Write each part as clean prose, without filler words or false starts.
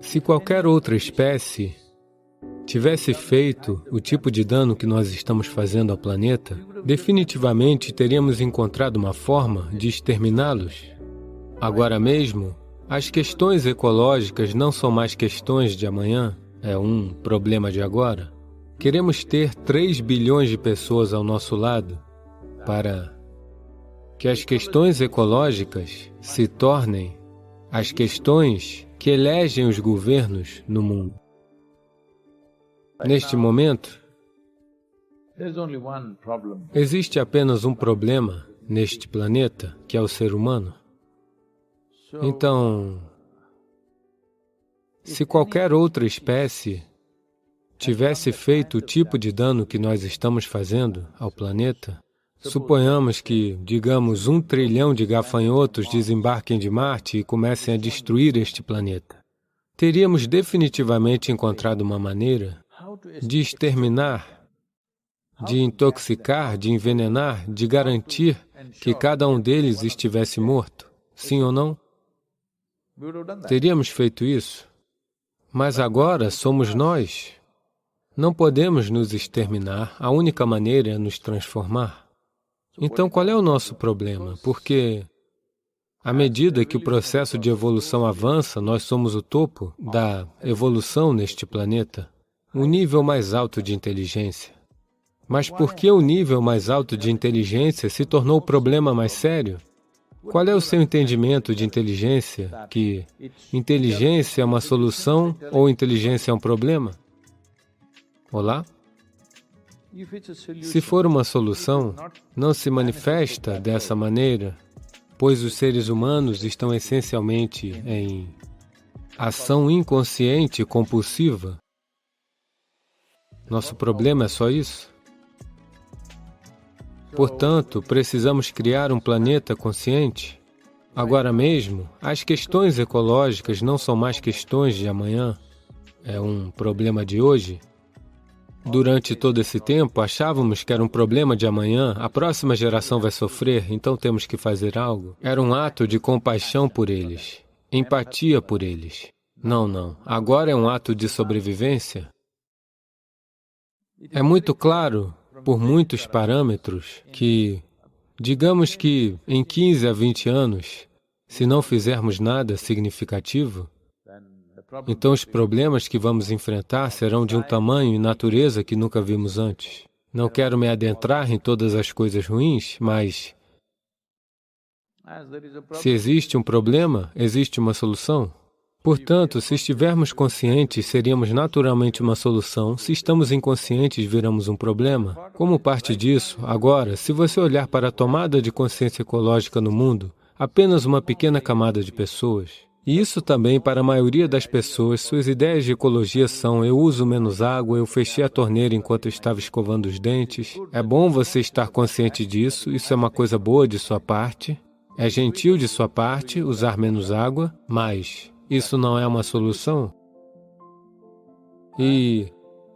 Se qualquer outra espécie tivesse feito o tipo de dano que nós estamos fazendo ao planeta, definitivamente teríamos encontrado uma forma de exterminá-los. Agora mesmo, as questões ecológicas não são mais questões de amanhã, é um problema de agora. Queremos ter 3 bilhões de pessoas ao nosso lado para que as questões ecológicas se tornem as questões que elegem os governos no mundo. Neste momento, existe apenas um problema neste planeta, que é o ser humano. Então, se qualquer outra espécie tivesse feito o tipo de dano que nós estamos fazendo ao planeta, suponhamos que, digamos, 1 trilhão de gafanhotos desembarquem de Marte e comecem a destruir este planeta. Teríamos definitivamente encontrado uma maneira de exterminar, de intoxicar, de envenenar, de garantir que cada um deles estivesse morto. Sim ou não? Teríamos feito isso. Mas agora somos nós. Não podemos nos exterminar, a única maneira é nos transformar. Então, qual é o nosso problema? Porque, à medida que o processo de evolução avança, nós somos o topo da evolução neste planeta, o nível mais alto de inteligência. Mas por que o nível mais alto de inteligência se tornou o problema mais sério? Qual é o seu entendimento de inteligência? Que inteligência é uma solução ou inteligência é um problema? Olá? Se for uma solução, não se manifesta dessa maneira, pois os seres humanos estão essencialmente em ação inconsciente compulsiva. Nosso problema é só isso. Portanto, precisamos criar um planeta consciente. Agora mesmo, as questões ecológicas não são mais questões de amanhã, é um problema de hoje. Durante todo esse tempo, achávamos que era um problema de amanhã, a próxima geração vai sofrer, então temos que fazer algo. Era um ato de compaixão por eles, empatia por eles. Não. Agora é um ato de sobrevivência. É muito claro, por muitos parâmetros, que, digamos que em 15 a 20 anos, se não fizermos nada significativo, então os problemas que vamos enfrentar serão de um tamanho e natureza que nunca vimos antes. Não quero me adentrar em todas as coisas ruins, mas se existe um problema, existe uma solução. Portanto, se estivermos conscientes, seríamos naturalmente uma solução. Se estamos inconscientes, viramos um problema. Como parte disso, agora, se você olhar para a tomada de consciência ecológica no mundo, apenas uma pequena camada de pessoas. E isso também, para a maioria das pessoas, suas ideias de ecologia são: eu uso menos água, eu fechei a torneira enquanto eu estava escovando os dentes. É bom você estar consciente disso, isso é uma coisa boa de sua parte. É gentil de sua parte usar menos água, mas isso não é uma solução. E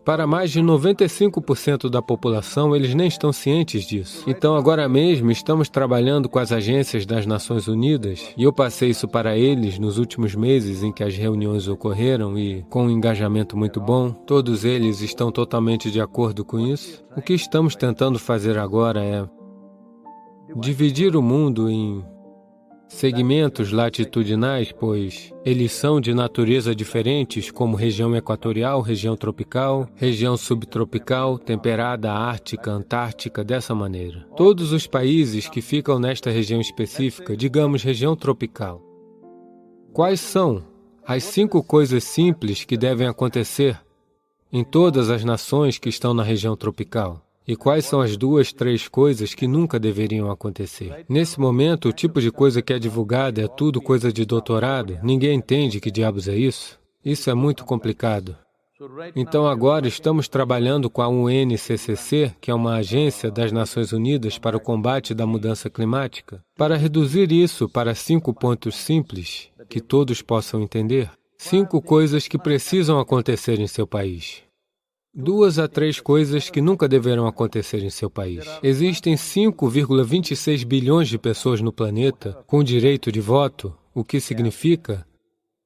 para mais de 95% da população, eles nem estão cientes disso. Então, agora mesmo, estamos trabalhando com as agências das Nações Unidas, e eu passei isso para eles nos últimos meses em que as reuniões ocorreram, e com um engajamento muito bom, todos eles estão totalmente de acordo com isso. O que estamos tentando fazer agora é dividir o mundo em segmentos latitudinais, pois eles são de natureza diferentes, como região equatorial, região tropical, região subtropical, temperada, ártica, antártica, dessa maneira. Todos os países que ficam nesta região específica, digamos região tropical. Quais são as 5 coisas simples que devem acontecer em todas as nações que estão na região tropical? E quais são as 2, 3 coisas que nunca deveriam acontecer? Nesse momento, o tipo de coisa que é divulgada é tudo coisa de doutorado. Ninguém entende que diabos é isso. Isso é muito complicado. Então agora estamos trabalhando com a UNCCC, que é uma agência das Nações Unidas para o combate da mudança climática, para reduzir isso para 5 pontos simples que todos possam entender. 5 coisas que precisam acontecer em seu país. 2 a 3 coisas que nunca deverão acontecer em seu país. Existem 5,26 bilhões de pessoas no planeta com direito de voto, o que significa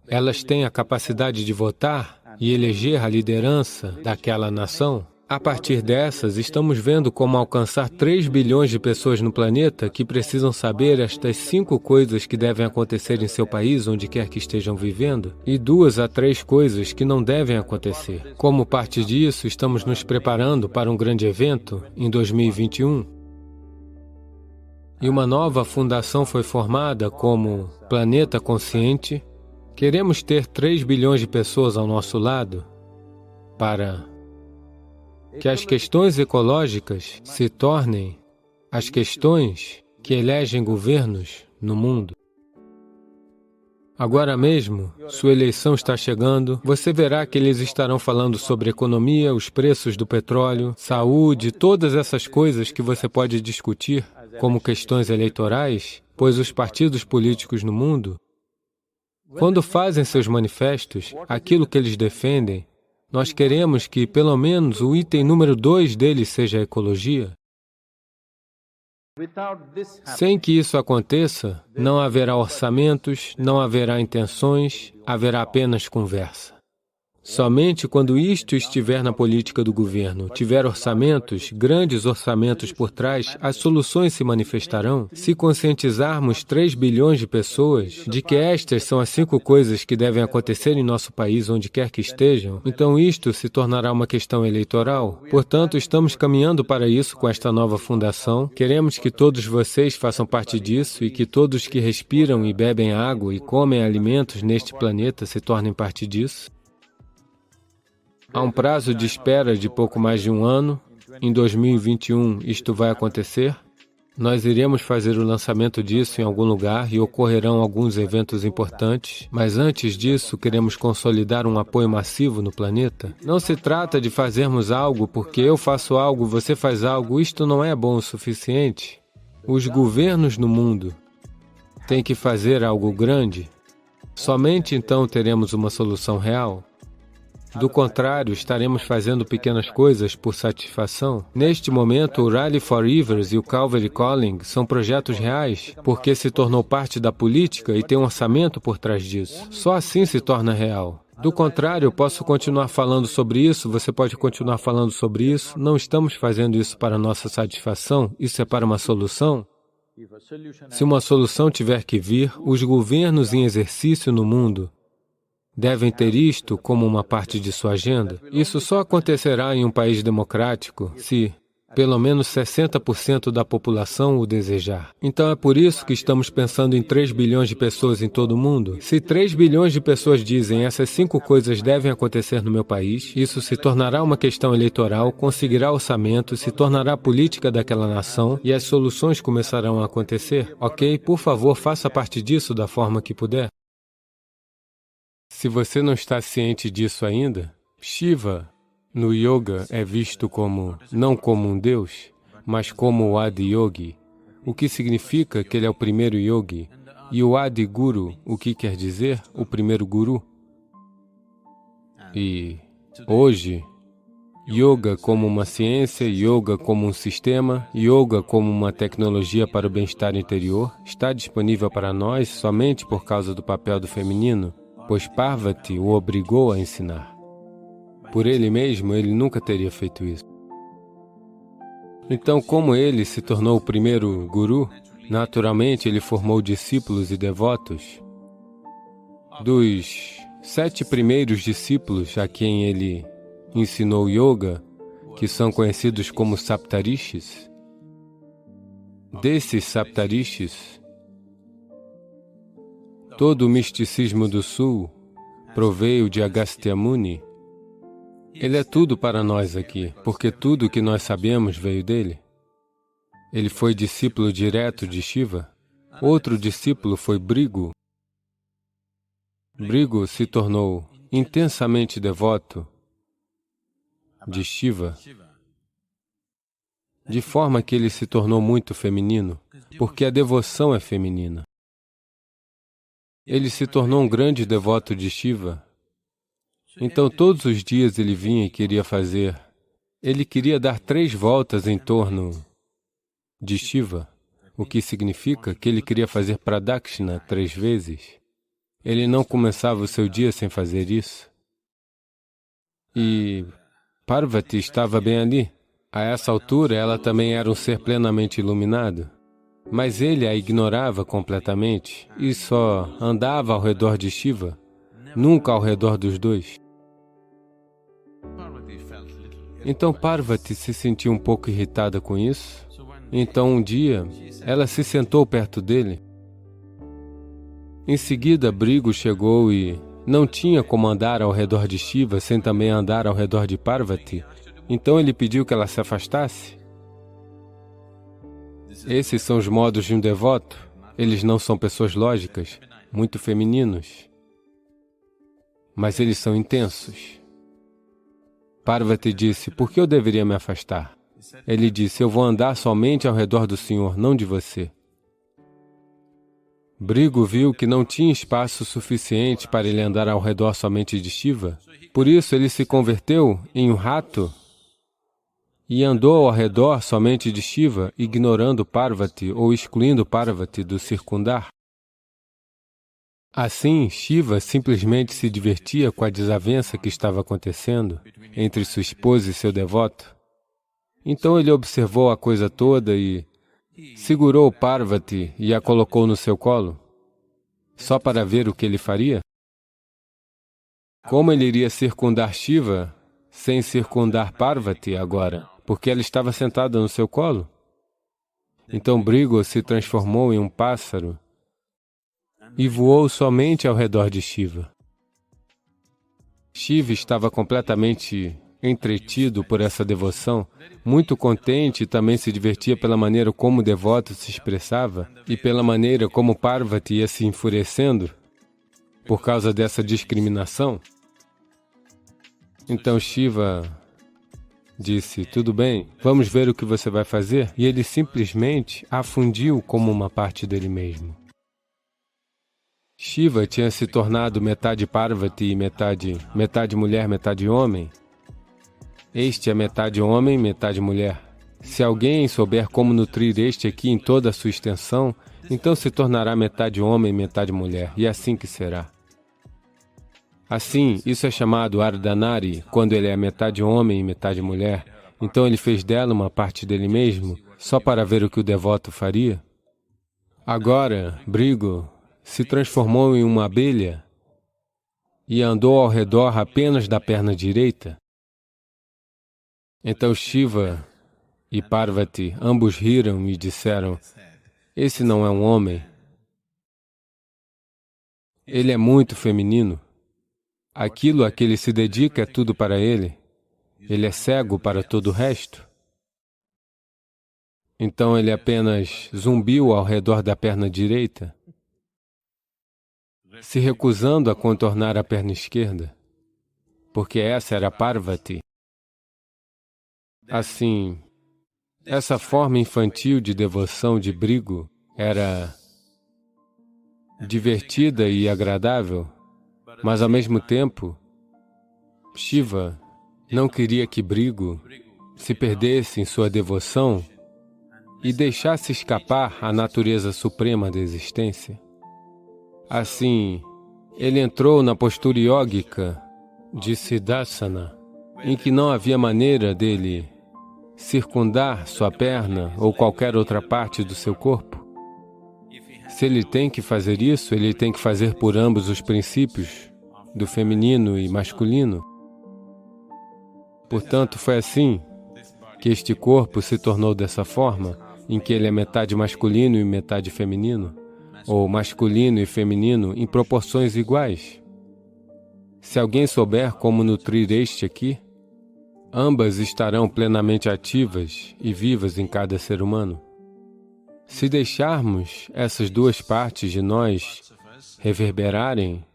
elas têm a capacidade de votar e eleger a liderança daquela nação. A partir dessas, estamos vendo como alcançar 3 bilhões de pessoas no planeta que precisam saber estas 5 coisas que devem acontecer em seu país, onde quer que estejam vivendo, e 2 a 3 coisas que não devem acontecer. Como parte disso, estamos nos preparando para um grande evento em 2021. E uma nova fundação foi formada como Planeta Consciente. Queremos ter 3 bilhões de pessoas ao nosso lado para que as questões ecológicas se tornem as questões que elegem governos no mundo. Agora mesmo, sua eleição está chegando, você verá que eles estarão falando sobre economia, os preços do petróleo, saúde, todas essas coisas que você pode discutir como questões eleitorais, pois os partidos políticos no mundo, quando fazem seus manifestos, aquilo que eles defendem, nós queremos que, pelo menos, o item número 2 deles seja a ecologia. Sem que isso aconteça, não haverá orçamentos, não haverá intenções, haverá apenas conversa. Somente quando isto estiver na política do governo, tiver orçamentos, grandes orçamentos por trás, as soluções se manifestarão. Se conscientizarmos 3 bilhões de pessoas de que estas são as 5 coisas que devem acontecer em nosso país, onde quer que estejam, então isto se tornará uma questão eleitoral. Portanto, estamos caminhando para isso com esta nova fundação. Queremos que todos vocês façam parte disso e que todos que respiram e bebem água e comem alimentos neste planeta se tornem parte disso. Há um prazo de espera de pouco mais de 1 ano. Em 2021, isto vai acontecer. Nós iremos fazer o lançamento disso em algum lugar e ocorrerão alguns eventos importantes. Mas antes disso, queremos consolidar um apoio massivo no planeta. Não se trata de fazermos algo porque eu faço algo, você faz algo. Isto não é bom o suficiente. Os governos no mundo têm que fazer algo grande. Somente então teremos uma solução real. Do contrário, estaremos fazendo pequenas coisas por satisfação. Neste momento, o Rally for Rivers e o Calvary Calling são projetos reais, porque se tornou parte da política e tem um orçamento por trás disso. Só assim se torna real. Do contrário, eu posso continuar falando sobre isso, você pode continuar falando sobre isso. Não estamos fazendo isso para nossa satisfação, isso é para uma solução. Se uma solução tiver que vir, os governos em exercício no mundo devem ter isto como uma parte de sua agenda. Isso só acontecerá em um país democrático se pelo menos 60% da população o desejar. Então é por isso que estamos pensando em 3 bilhões de pessoas em todo o mundo. Se 3 bilhões de pessoas dizem essas 5 coisas devem acontecer no meu país, isso se tornará uma questão eleitoral, conseguirá orçamento, se tornará a política daquela nação e as soluções começarão a acontecer. Ok? Por favor, faça parte disso da forma que puder. Se você não está ciente disso ainda, Shiva, no yoga, é visto não como um deus, mas como o Adi Yogi, o que significa que ele é o primeiro yogi. E o Adi Guru, o que quer dizer? O primeiro guru. E hoje, yoga como uma ciência, yoga como um sistema, yoga como uma tecnologia para o bem-estar interior, está disponível para nós somente por causa do papel do feminino, pois Parvati o obrigou a ensinar. Por ele mesmo, ele nunca teria feito isso. Então, como ele se tornou o primeiro guru, naturalmente ele formou discípulos e devotos. Dos 7 primeiros discípulos a quem ele ensinou yoga, que são conhecidos como Saptarishis, desses Saptarishis, todo o misticismo do Sul proveio de Agastya Muni. Ele é tudo para nós aqui, porque tudo o que nós sabemos veio dele. Ele foi discípulo direto de Shiva. Outro discípulo foi Bhrigu. Bhrigu se tornou intensamente devoto de Shiva, de forma que ele se tornou muito feminino, porque a devoção é feminina. Ele se tornou um grande devoto de Shiva. Então, todos os dias ele vinha e queria ele queria dar 3 voltas em torno de Shiva, o que significa que ele queria fazer Pradakshina 3 vezes. Ele não começava o seu dia sem fazer isso. E Parvati estava bem ali. A essa altura, ela também era um ser plenamente iluminado. Mas ele a ignorava completamente e só andava ao redor de Shiva, nunca ao redor dos dois. Então Parvati se sentiu um pouco irritada com isso. Então um dia, ela se sentou perto dele. Em seguida, Brigu chegou e não tinha como andar ao redor de Shiva sem também andar ao redor de Parvati. Então ele pediu que ela se afastasse. Esses são os modos de um devoto. Eles não são pessoas lógicas, muito femininos, mas eles são intensos. Parvati disse, por que eu deveria me afastar? Ele disse, eu vou andar somente ao redor do Senhor, não de você. Brigu viu que não tinha espaço suficiente para ele andar ao redor somente de Shiva. Por isso, ele se converteu em um rato e andou ao redor somente de Shiva, ignorando Parvati ou excluindo Parvati do circundar. Assim, Shiva simplesmente se divertia com a desavença que estava acontecendo entre sua esposa e seu devoto. Então ele observou a coisa toda e segurou Parvati e a colocou no seu colo, só para ver o que ele faria. Como ele iria circundar Shiva sem circundar Parvati agora? Porque ela estava sentada no seu colo. Então Brigu se transformou em um pássaro e voou somente ao redor de Shiva. Shiva estava completamente entretido por essa devoção, muito contente e também se divertia pela maneira como o devoto se expressava e pela maneira como Parvati ia se enfurecendo por causa dessa discriminação. Então Shiva disse, tudo bem, vamos ver o que você vai fazer. E ele simplesmente a fundiu como uma parte dele mesmo. Shiva tinha se tornado metade Parvati e metade mulher, metade homem. Este é metade homem, metade mulher. Se alguém souber como nutrir este aqui em toda a sua extensão, então se tornará metade homem, metade mulher, e é assim que será. Assim, isso é chamado Ardhanari, quando ele é metade homem e metade mulher. Então ele fez dela uma parte dele mesmo, só para ver o que o devoto faria. Agora, Brigu se transformou em uma abelha e andou ao redor apenas da perna direita. Então Shiva e Parvati ambos riram e disseram, esse não é um homem. Ele é muito feminino. Aquilo a que ele se dedica é tudo para ele. Ele é cego para todo o resto. Então ele apenas zumbiu ao redor da perna direita, se recusando a contornar a perna esquerda, porque essa era Parvati. Assim, essa forma infantil de devoção de Brigu era divertida e agradável, mas ao mesmo tempo, Shiva não queria que Brigu se perdesse em sua devoção e deixasse escapar a natureza suprema da existência. Assim, ele entrou na postura yógica de Siddhasana, em que não havia maneira dele circundar sua perna ou qualquer outra parte do seu corpo. Se ele tem que fazer isso, ele tem que fazer por ambos os princípios, do feminino e masculino. Portanto, foi assim que este corpo se tornou dessa forma, em que ele é metade masculino e metade feminino, ou masculino e feminino em proporções iguais. Se alguém souber como nutrir este aqui, ambas estarão plenamente ativas e vivas em cada ser humano. Se deixarmos essas duas partes de nós reverberarem,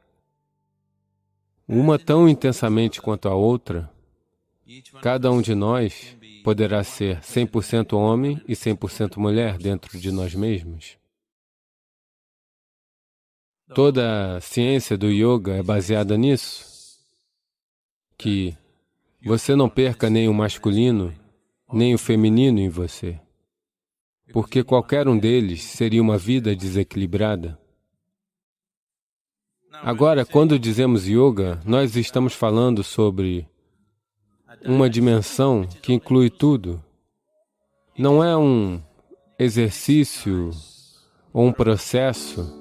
uma tão intensamente quanto a outra, cada um de nós poderá ser 100% homem e 100% mulher dentro de nós mesmos. Toda a ciência do yoga é baseada nisso, que você não perca nem o masculino, nem o feminino em você, porque qualquer um deles seria uma vida desequilibrada. Agora, quando dizemos yoga, nós estamos falando sobre uma dimensão que inclui tudo. Não é um exercício ou um processo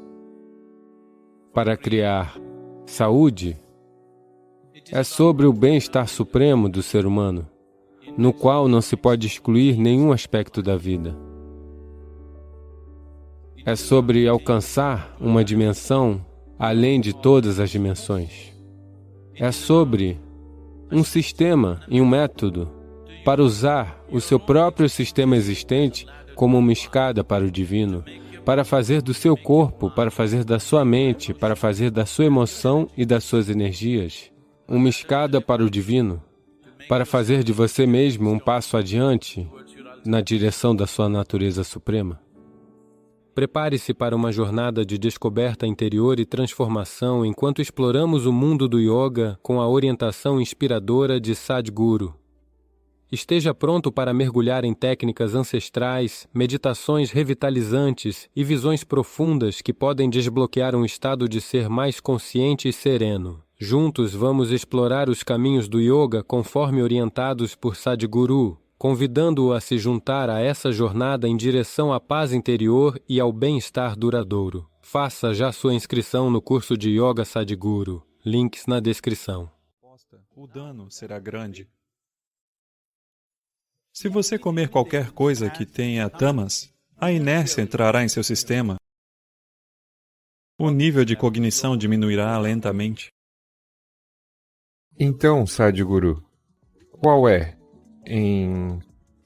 para criar saúde. É sobre o bem-estar supremo do ser humano, no qual não se pode excluir nenhum aspecto da vida. É sobre alcançar uma dimensão além de todas as dimensões. É sobre um sistema e um método para usar o seu próprio sistema existente como uma escada para o divino, para fazer do seu corpo, para fazer da sua mente, para fazer da sua emoção e das suas energias uma escada para o divino, para fazer de você mesmo um passo adiante na direção da sua natureza suprema. Prepare-se para uma jornada de descoberta interior e transformação enquanto exploramos o mundo do yoga com a orientação inspiradora de Sadhguru. Esteja pronto para mergulhar em técnicas ancestrais, meditações revitalizantes e visões profundas que podem desbloquear um estado de ser mais consciente e sereno. Juntos vamos explorar os caminhos do yoga conforme orientados por Sadhguru, convidando-o a se juntar a essa jornada em direção à paz interior e ao bem-estar duradouro. Faça já sua inscrição no curso de Yoga Sadhguru. Links na descrição. O dano será grande. Se você comer qualquer coisa que tenha tamas, a inércia entrará em seu sistema. O nível de cognição diminuirá lentamente. Então, Sadhguru, qual é, em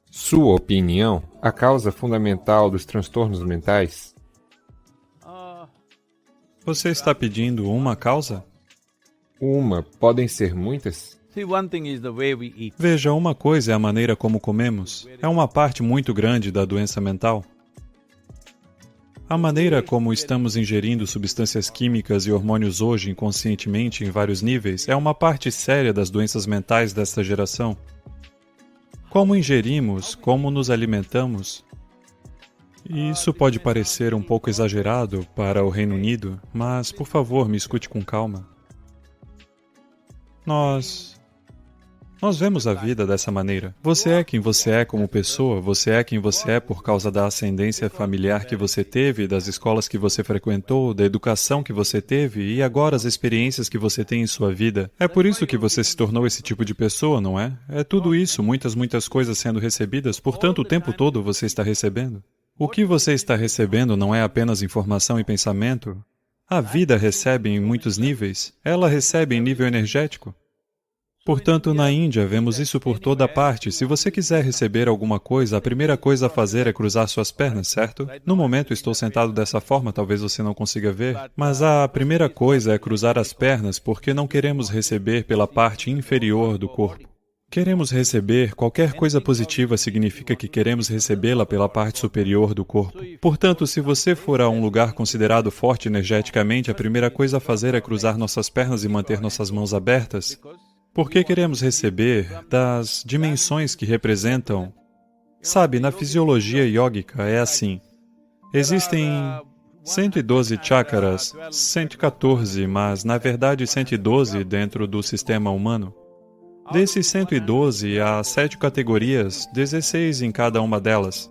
sua opinião, a causa fundamental dos transtornos mentais? Você está pedindo uma causa? Uma, podem ser muitas? Veja, uma coisa é a maneira como comemos. É uma parte muito grande da doença mental. A maneira como estamos ingerindo substâncias químicas e hormônios hoje inconscientemente em vários níveis é uma parte séria das doenças mentais desta geração. Como ingerimos, como nos alimentamos. Isso pode parecer um pouco exagerado para o Reino Unido, mas, por favor, me escute com calma. Nós vemos a vida dessa maneira. Você é quem você é como pessoa, você é quem você é por causa da ascendência familiar que você teve, das escolas que você frequentou, da educação que você teve e agora as experiências que você tem em sua vida. É por isso que você se tornou esse tipo de pessoa, não é? É tudo isso, muitas coisas sendo recebidas, portanto o tempo todo você está recebendo. O que você está recebendo não é apenas informação e pensamento. A vida recebe em muitos níveis. Ela recebe em nível energético. Portanto, na Índia, vemos isso por toda parte. Se você quiser receber alguma coisa, a primeira coisa a fazer é cruzar suas pernas, certo? No momento estou sentado dessa forma, talvez você não consiga ver, mas a primeira coisa é cruzar as pernas porque não queremos receber pela parte inferior do corpo. Queremos receber, qualquer coisa positiva significa que queremos recebê-la pela parte superior do corpo. Portanto, se você for a um lugar considerado forte energeticamente, a primeira coisa a fazer é cruzar nossas pernas e manter nossas mãos abertas. Porque queremos receber das dimensões que representam. Sabe, na fisiologia yógica é assim. Existem 112 chakras, 114, mas na verdade 112 dentro do sistema humano. Desses 112, há 7 categorias, 16 em cada uma delas.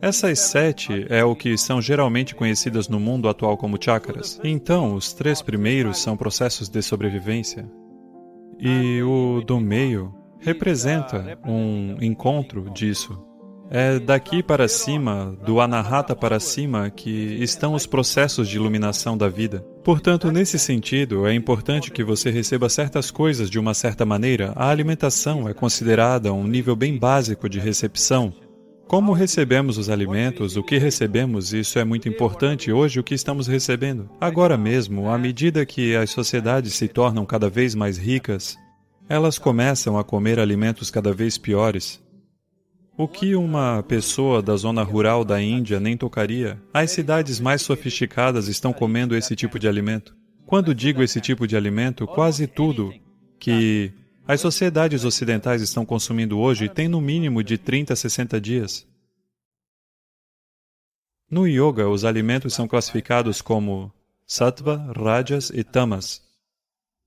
Essas 7 é o que são geralmente conhecidas no mundo atual como chakras. Então, os 3 primeiros são processos de sobrevivência. E o do meio representa um encontro disso. É daqui para cima, do anahata para cima, que estão os processos de iluminação da vida. Portanto, nesse sentido, é importante que você receba certas coisas de uma certa maneira. A alimentação é considerada um nível bem básico de recepção. Como recebemos os alimentos, o que recebemos, isso é muito importante. Hoje, o que estamos recebendo? Agora mesmo, à medida que as sociedades se tornam cada vez mais ricas, elas começam a comer alimentos cada vez piores. O que uma pessoa da zona rural da Índia nem tocaria, as cidades mais sofisticadas estão comendo esse tipo de alimento. Quando digo esse tipo de alimento, quase tudo que as sociedades ocidentais estão consumindo hoje tem no mínimo de 30 a 60 dias. No yoga, os alimentos são classificados como Sattva, Rajas e Tamas.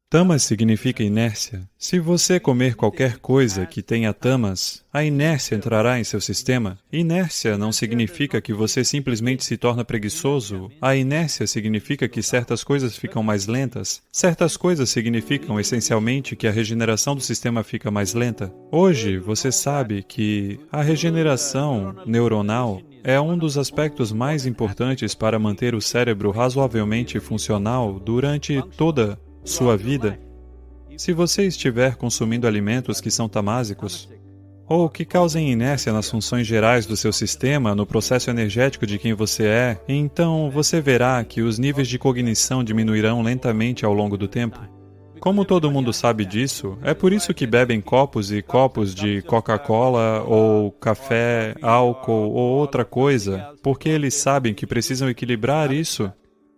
Tamas significa inércia. Se você comer qualquer coisa que tenha tamas, a inércia entrará em seu sistema. Inércia não significa que você simplesmente se torna preguiçoso. A inércia significa que certas coisas ficam mais lentas. Certas coisas significam essencialmente que a regeneração do sistema fica mais lenta. Hoje, você sabe que a regeneração neuronal é um dos aspectos mais importantes para manter o cérebro razoavelmente funcional durante toda sua vida. Se você estiver consumindo alimentos que são tamásicos, ou que causem inércia nas funções gerais do seu sistema, no processo energético de quem você é, então você verá que os níveis de cognição diminuirão lentamente ao longo do tempo. Como todo mundo sabe disso, é por isso que bebem copos e copos de Coca-Cola ou café, álcool ou outra coisa, porque eles sabem que precisam equilibrar isso.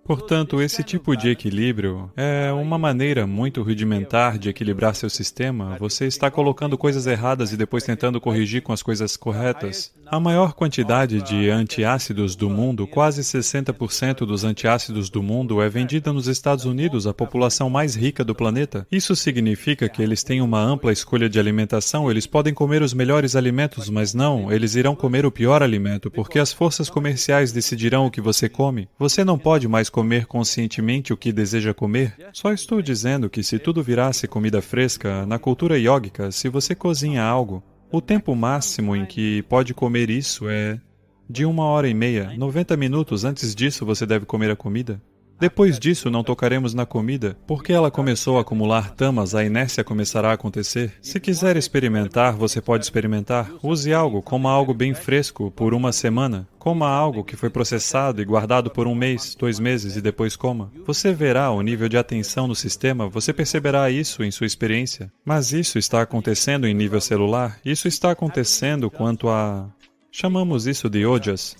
Portanto, esse tipo de equilíbrio é uma maneira muito rudimentar de equilibrar seu sistema. Você está colocando coisas erradas e depois tentando corrigir com as coisas corretas. A maior quantidade de antiácidos do mundo, quase 60% dos antiácidos do mundo, é vendida nos Estados Unidos, a população mais rica do planeta. Isso significa que eles têm uma ampla escolha de alimentação, eles podem comer os melhores alimentos, mas não, eles irão comer o pior alimento, porque as forças comerciais decidirão o que você come. Você não pode mais comer conscientemente o que deseja comer? Só estou dizendo que se tudo virasse comida fresca, na cultura yógica, se você cozinha algo, o tempo máximo em que pode comer isso é de 1h30, 90 minutos antes disso você deve comer a comida. Depois disso, não tocaremos na comida, porque ela começou a acumular tamas, a inércia começará a acontecer. Se quiser experimentar, você pode experimentar. Use algo, coma algo bem fresco por 1 semana. Coma algo que foi processado e guardado por 1 mês, 2 meses e depois coma. Você verá o nível de atenção no sistema, você perceberá isso em sua experiência. Mas isso está acontecendo em nível celular, isso está acontecendo quanto a... chamamos isso de ojas.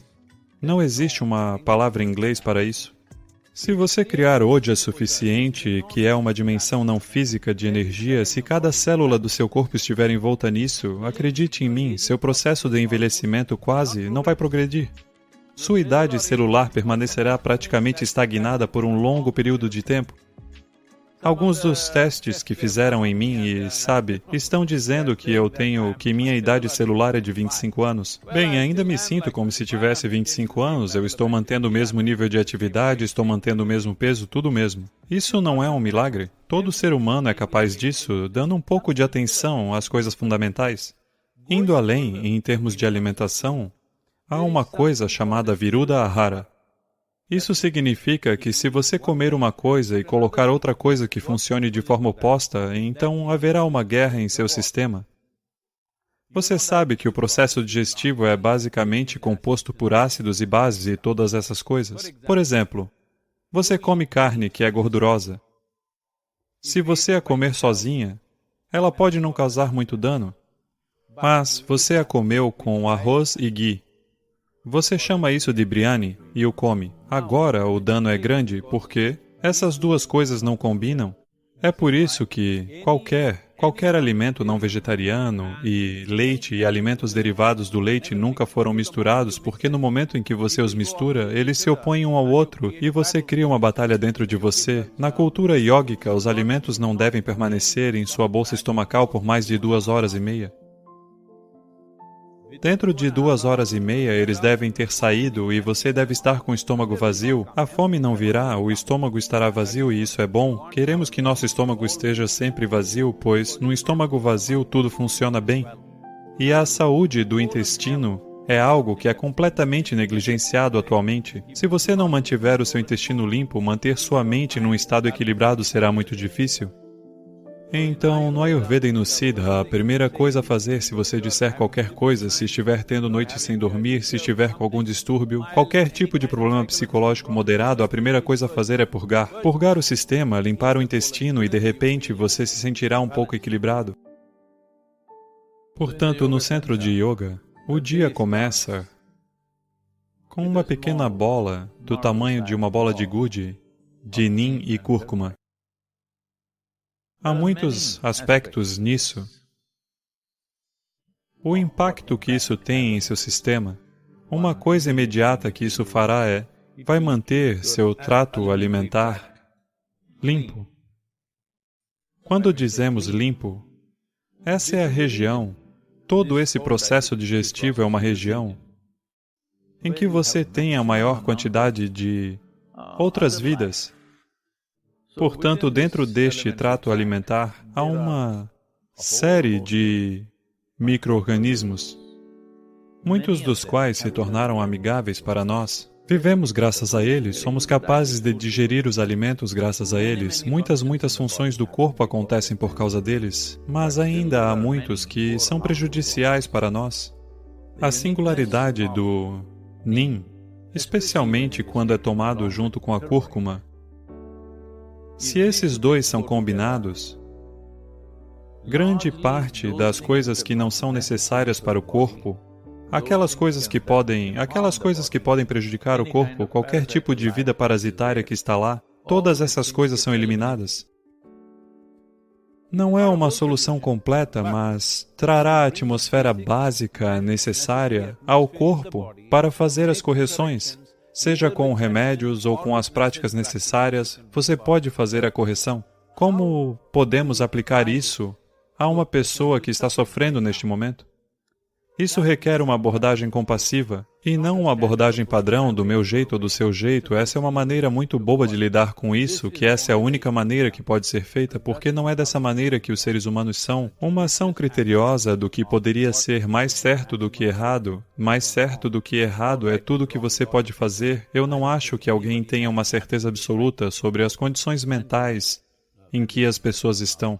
Não existe uma palavra em inglês para isso. Se você criar ojas suficiente, que é uma dimensão não física de energia, se cada célula do seu corpo estiver envolta nisso, acredite em mim, seu processo de envelhecimento quase não vai progredir. Sua idade celular permanecerá praticamente estagnada por um longo período de tempo. Alguns dos testes que fizeram em mim e, sabe, estão dizendo que minha idade celular é de 25 anos. Bem, ainda me sinto como se tivesse 25 anos, eu estou mantendo o mesmo nível de atividade, estou mantendo o mesmo peso, tudo mesmo. Isso não é um milagre? Todo ser humano é capaz disso, dando um pouco de atenção às coisas fundamentais. Indo além, em termos de alimentação, há uma coisa chamada Viruddha Ahara. Isso significa que se você comer uma coisa e colocar outra coisa que funcione de forma oposta, então haverá uma guerra em seu sistema. Você sabe que o processo digestivo é basicamente composto por ácidos e bases e todas essas coisas. Por exemplo, você come carne que é gordurosa. Se você a comer sozinha, ela pode não causar muito dano, mas você a comeu com arroz e ghee. Você chama isso de biryani e o come. Agora o dano é grande porque essas duas coisas não combinam. É por isso que qualquer alimento não vegetariano e leite e alimentos derivados do leite nunca foram misturados, porque no momento em que você os mistura, eles se opõem um ao outro e você cria uma batalha dentro de você. Na cultura yógica, os alimentos não devem permanecer em sua bolsa estomacal por mais de 2h30. Dentro de 2h30, eles devem ter saído e você deve estar com o estômago vazio. A fome não virá, o estômago estará vazio e isso é bom. Queremos que nosso estômago esteja sempre vazio, pois no estômago vazio tudo funciona bem. E a saúde do intestino é algo que é completamente negligenciado atualmente. Se você não mantiver o seu intestino limpo, manter sua mente num estado equilibrado será muito difícil. Então, no Ayurveda e no Siddha, a primeira coisa a fazer se você disser qualquer coisa, se estiver tendo noites sem dormir, se estiver com algum distúrbio, qualquer tipo de problema psicológico moderado, a primeira coisa a fazer é purgar. Purgar o sistema, limpar o intestino e, de repente, você se sentirá um pouco equilibrado. Portanto, no centro de yoga, o dia começa com uma pequena bola do tamanho de uma bola de gude, de neem e cúrcuma. Há muitos aspectos nisso. O impacto que isso tem em seu sistema, uma coisa imediata que isso fará é vai manter seu trato alimentar limpo. Quando dizemos limpo, essa é a região, todo esse processo digestivo é uma região em que você tem a maior quantidade de outras vidas. Portanto, dentro deste trato alimentar, há uma série de micro-organismos, muitos dos quais se tornaram amigáveis para nós. Vivemos graças a eles, somos capazes de digerir os alimentos graças a eles. Muitas funções do corpo acontecem por causa deles, mas ainda há muitos que são prejudiciais para nós. A singularidade do Nim, especialmente quando é tomado junto com a cúrcuma, se esses dois são combinados, grande parte das coisas que não são necessárias para o corpo, aquelas coisas que podem prejudicar o corpo, qualquer tipo de vida parasitária que está lá, todas essas coisas são eliminadas. Não é uma solução completa, mas trará a atmosfera básica necessária ao corpo para fazer as correções. Seja com remédios ou com as práticas necessárias, você pode fazer a correção. Como podemos aplicar isso a uma pessoa que está sofrendo neste momento? Isso requer uma abordagem compassiva, e não uma abordagem padrão do meu jeito ou do seu jeito. Essa é uma maneira muito boba de lidar com isso, que essa é a única maneira que pode ser feita, porque não é dessa maneira que os seres humanos são. Uma ação criteriosa do que poderia ser mais certo do que errado é tudo o que você pode fazer. Eu não acho que alguém tenha uma certeza absoluta sobre as condições mentais em que as pessoas estão.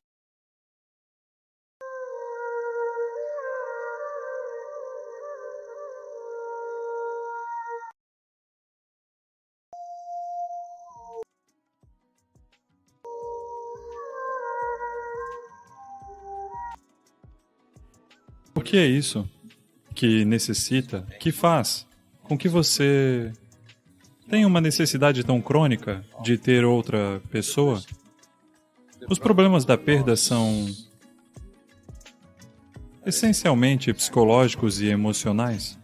O que é isso que necessita, que faz com que você tenha uma necessidade tão crônica de ter outra pessoa? Os problemas da perda são essencialmente psicológicos e emocionais.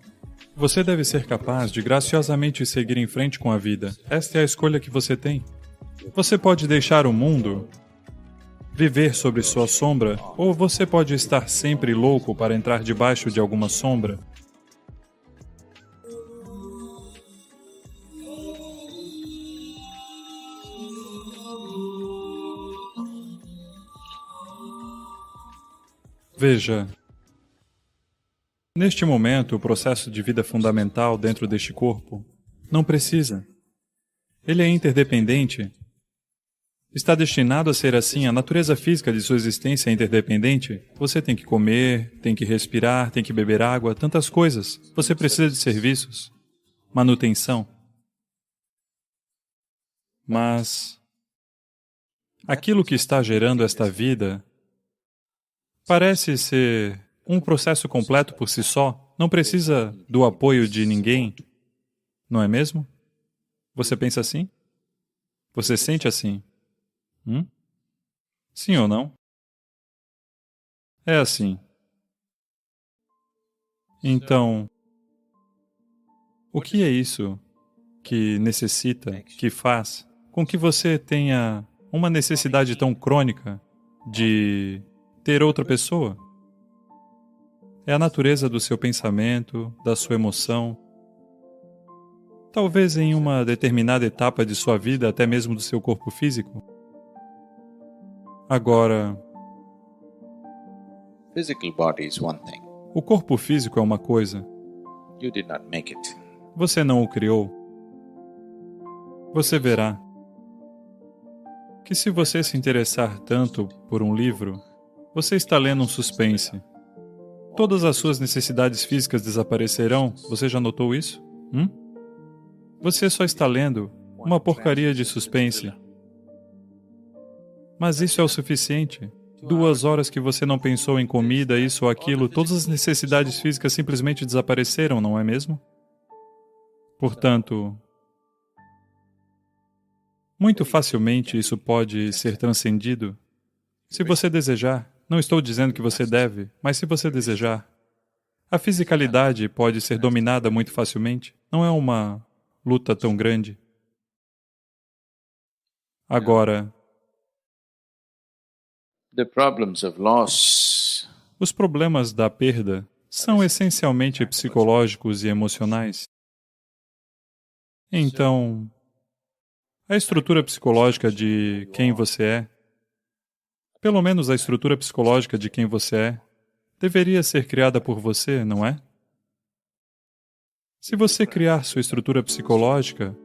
Você deve ser capaz de graciosamente seguir em frente com a vida. Esta é a escolha que você tem. Você pode deixar o mundo viver sobre sua sombra, ou você pode estar sempre louco para entrar debaixo de alguma sombra. Veja, neste momento, o processo de vida fundamental dentro deste corpo não precisa. Ele é interdependente. Está destinado a ser assim, a natureza física de sua existência é interdependente. Você tem que comer, tem que respirar, tem que beber água, tantas coisas. Você precisa de serviços, manutenção. Mas aquilo que está gerando esta vida parece ser um processo completo por si só, não precisa do apoio de ninguém, não é mesmo? Você pensa assim? Você sente assim? Sim ou não? É assim. Então, o que é isso que necessita, que faz com que você tenha uma necessidade tão crônica de ter outra pessoa? É a natureza do seu pensamento, da sua emoção. Talvez em uma determinada etapa de sua vida, até mesmo do seu corpo físico. Agora, o corpo físico é uma coisa. Você não o criou. Você verá que se você se interessar tanto por um livro, você está lendo um suspense. Todas as suas necessidades físicas desaparecerão. Você já notou isso? Você só está lendo uma porcaria de suspense. Mas isso é o suficiente. 2 horas que você não pensou em comida, isso ou aquilo, todas as necessidades físicas simplesmente desapareceram, não é mesmo? Portanto, muito facilmente isso pode ser transcendido. Se você desejar, não estou dizendo que você deve, mas se você desejar, a fisicalidade pode ser dominada muito facilmente. Não é uma luta tão grande. Agora, os problemas da perda são essencialmente psicológicos e emocionais. Então, a estrutura psicológica de quem você é, pelo menos a estrutura psicológica de quem você é, deveria ser criada por você, não é? Se você criar sua estrutura psicológica,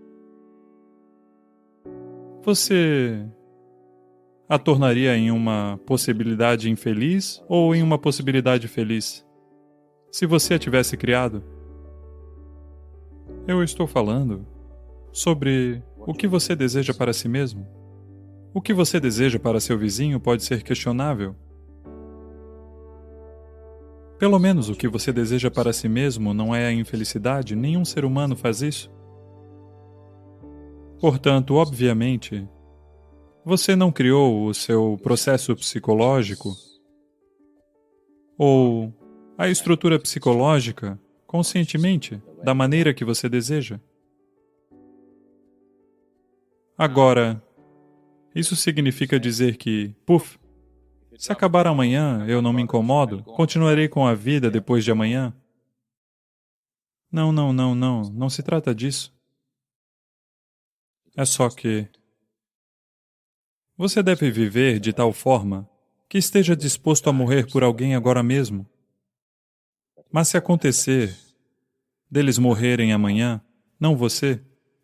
você a tornaria em uma possibilidade infeliz ou em uma possibilidade feliz? Se você a tivesse criado? Eu estou falando sobre o que você deseja para si mesmo. O que você deseja para seu vizinho pode ser questionável. Pelo menos o que você deseja para si mesmo não é a infelicidade, nenhum ser humano faz isso. Portanto, obviamente, você não criou o seu processo psicológico ou a estrutura psicológica conscientemente, da maneira que você deseja. Agora, isso significa dizer que, puf, se acabar amanhã, eu não me incomodo, continuarei com a vida depois de amanhã? Não, não se trata disso. É só que você deve viver de tal forma que esteja disposto a morrer por alguém agora mesmo. Mas se acontecer deles morrerem amanhã, não você,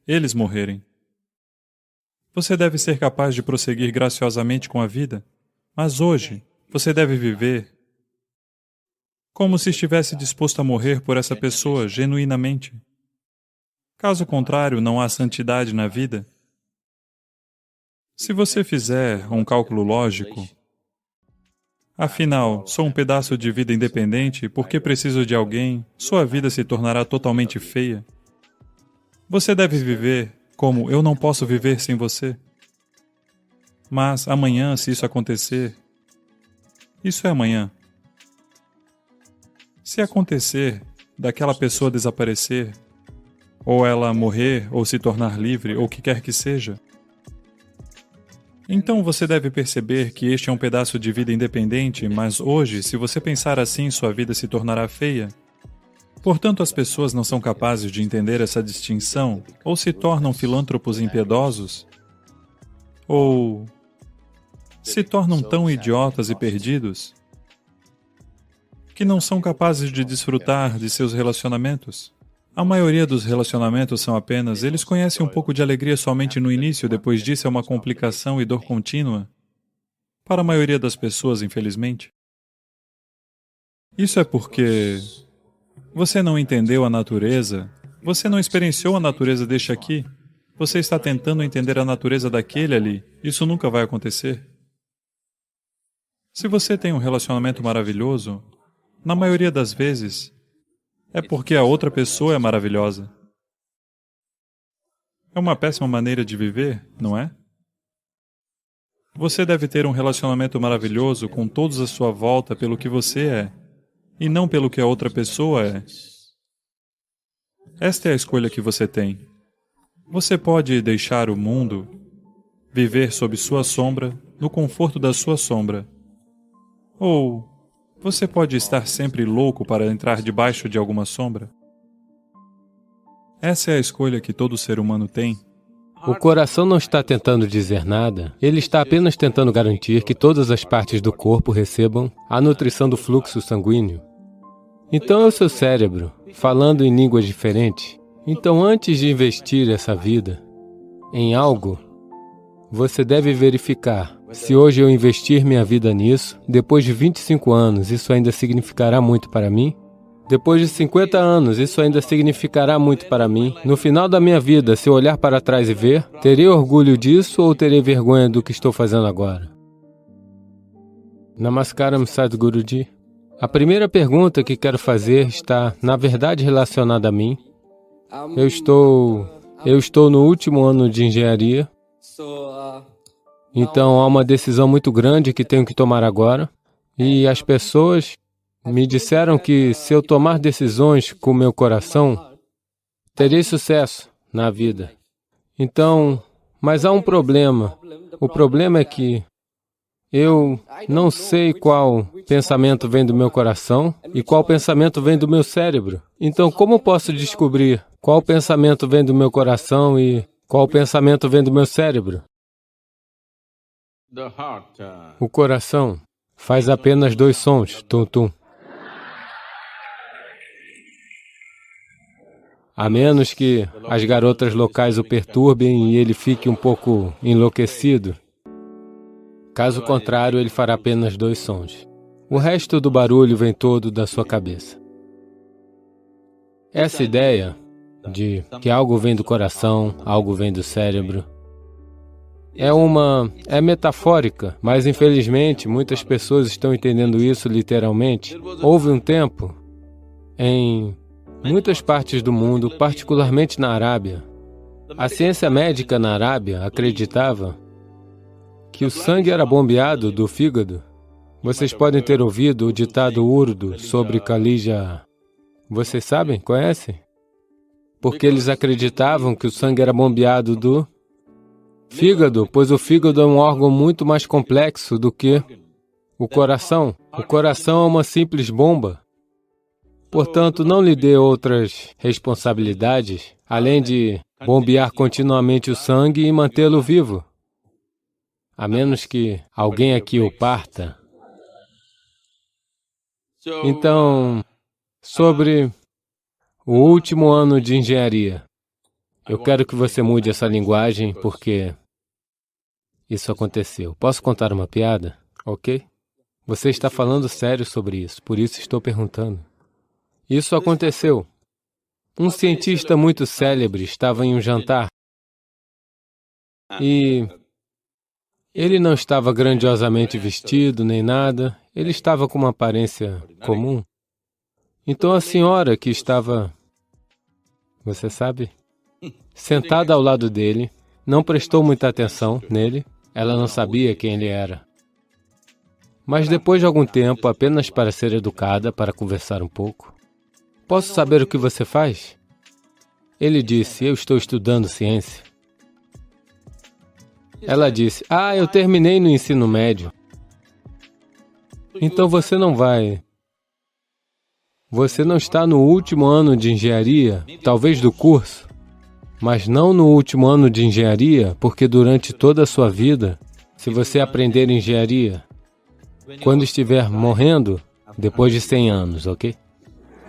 eles morrerem, você deve ser capaz de prosseguir graciosamente com a vida, mas hoje você deve viver como se estivesse disposto a morrer por essa pessoa genuinamente. Caso contrário, não há santidade na vida. Se você fizer um cálculo lógico, afinal, sou um pedaço de vida independente, porque preciso de alguém, sua vida se tornará totalmente feia. Você deve viver como eu não posso viver sem você. Mas amanhã, se isso acontecer, isso é amanhã. Se acontecer daquela pessoa desaparecer, ou ela morrer, ou se tornar livre, ou o que quer que seja, então você deve perceber que este é um pedaço de vida independente, mas hoje, se você pensar assim, sua vida se tornará feia. Portanto, as pessoas não são capazes de entender essa distinção, ou se tornam filântropos impiedosos, ou se tornam tão idiotas e perdidos que não são capazes de desfrutar de seus relacionamentos. A maioria dos relacionamentos são apenas, eles conhecem um pouco de alegria somente no início, depois disso é uma complicação e dor contínua. Para a maioria das pessoas, infelizmente. Isso é porque você não entendeu a natureza, você não experienciou a natureza deste aqui, você está tentando entender a natureza daquele ali, isso nunca vai acontecer. Se você tem um relacionamento maravilhoso, na maioria das vezes, é porque a outra pessoa é maravilhosa. É uma péssima maneira de viver, não é? Você deve ter um relacionamento maravilhoso com todos à sua volta pelo que você é, e não pelo que a outra pessoa é. Esta é a escolha que você tem. Você pode deixar o mundo, viver sob sua sombra, no conforto da sua sombra. Ou você pode estar sempre louco para entrar debaixo de alguma sombra. Essa é a escolha que todo ser humano tem. O coração não está tentando dizer nada, ele está apenas tentando garantir que todas as partes do corpo recebam a nutrição do fluxo sanguíneo. Então é o seu cérebro, falando em línguas diferentes. Então, antes de investir essa vida em algo, você deve verificar se hoje eu investir minha vida nisso, depois de 25 anos, isso ainda significará muito para mim? Depois de 50 anos, isso ainda significará muito para mim? No final da minha vida, se eu olhar para trás e ver, terei orgulho disso ou terei vergonha do que estou fazendo agora? Namaskaram, Sadhguruji. A primeira pergunta que quero fazer está, na verdade, relacionada a mim. Eu estou no último ano de engenharia. Então, há uma decisão muito grande que tenho que tomar agora. E as pessoas me disseram que se eu tomar decisões com meu coração, terei sucesso. na vida. Então, mas há um problema. O problema é que eu não sei qual pensamento vem do meu coração e qual pensamento vem do meu cérebro. Então, como posso descobrir qual pensamento vem do meu coração e qual pensamento vem do meu cérebro? O coração faz apenas 2 sons, tum-tum. A menos que as garotas locais o perturbem e ele fique um pouco enlouquecido. Caso contrário, ele fará apenas 2 sons. O resto do barulho vem todo da sua cabeça. Essa ideia de que algo vem do coração, algo vem do cérebro, é metafórica, mas infelizmente muitas pessoas estão entendendo isso literalmente. Houve um tempo em muitas partes do mundo, particularmente na Arábia, a ciência médica na Arábia acreditava que o sangue era bombeado do fígado. Vocês podem ter ouvido o ditado urdu sobre Khalija. Vocês sabem? Conhecem? Porque eles acreditavam que o sangue era bombeado do fígado, pois o fígado é um órgão muito mais complexo do que o coração. O coração é uma simples bomba. Portanto, não lhe dê outras responsabilidades, além de bombear continuamente o sangue e mantê-lo vivo. A menos que alguém aqui o parta. Então, sobre o último ano de engenharia, eu quero que você mude essa linguagem, porque isso aconteceu. Posso contar uma piada? Ok? Você está falando sério sobre isso, por isso estou perguntando. Isso aconteceu. Um cientista muito célebre estava em um jantar e ele não estava grandiosamente vestido nem nada, ele estava com uma aparência comum. Então a senhora que estava, você sabe, sentada ao lado dele, não prestou muita atenção nele, ela não sabia quem ele era. Mas depois de algum tempo, apenas para ser educada, para conversar um pouco, posso saber o que você faz? Ele disse, eu estou estudando ciência. Ela disse, eu terminei no ensino médio. Então você não vai. Você não está no último ano de engenharia, talvez do curso, mas não no último ano de engenharia, porque durante toda a sua vida, se você aprender engenharia, quando estiver morrendo, depois de 100 anos, ok?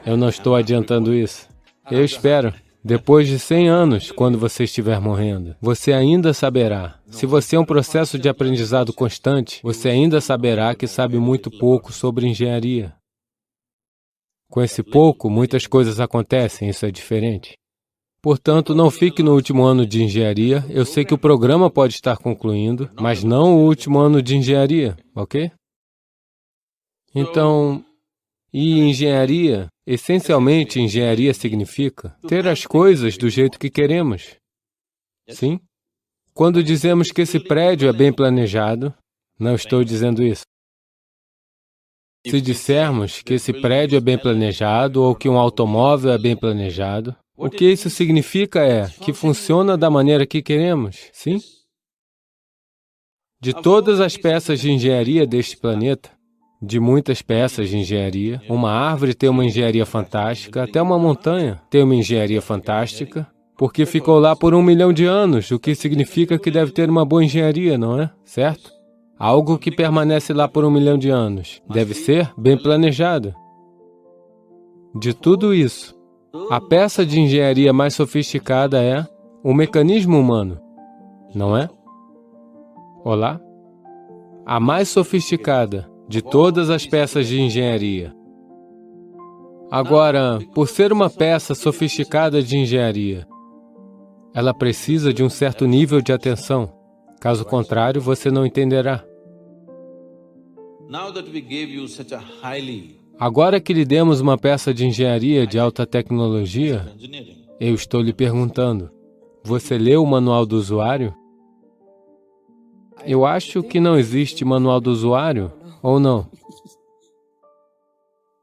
Eu não estou adiantando isso. Eu espero. Depois de 100 anos, quando você estiver morrendo, você ainda saberá. Se você é um processo de aprendizado constante, você ainda saberá que sabe muito pouco sobre engenharia. Com esse pouco, muitas coisas acontecem, isso é diferente. Portanto, não fique no último ano de engenharia. Eu sei que o programa pode estar concluindo, mas não o último ano de engenharia, ok? Então, e engenharia, essencialmente engenharia significa ter as coisas do jeito que queremos. Sim? Quando dizemos que esse prédio é bem planejado, não estou dizendo isso. Se dissermos que esse prédio é bem planejado ou que um automóvel é bem planejado, o que isso significa é que funciona da maneira que queremos, sim? De todas as peças de engenharia deste planeta, de muitas peças de engenharia, uma árvore tem uma engenharia fantástica, até uma montanha tem uma engenharia fantástica, porque ficou lá por 1 milhão de anos, o que significa que deve ter uma boa engenharia, não é? Certo? Algo que permanece lá por 1 milhão de anos deve ser bem planejado. De tudo isso, a peça de engenharia mais sofisticada é o mecanismo humano, não é? Olá? A mais sofisticada de todas as peças de engenharia. Agora, por ser uma peça sofisticada de engenharia, ela precisa de um certo nível de atenção. Caso contrário, você não entenderá. Agora que lhe demos uma peça de engenharia de alta tecnologia, eu estou lhe perguntando, você leu o manual do usuário? Eu acho que não existe manual do usuário, ou não?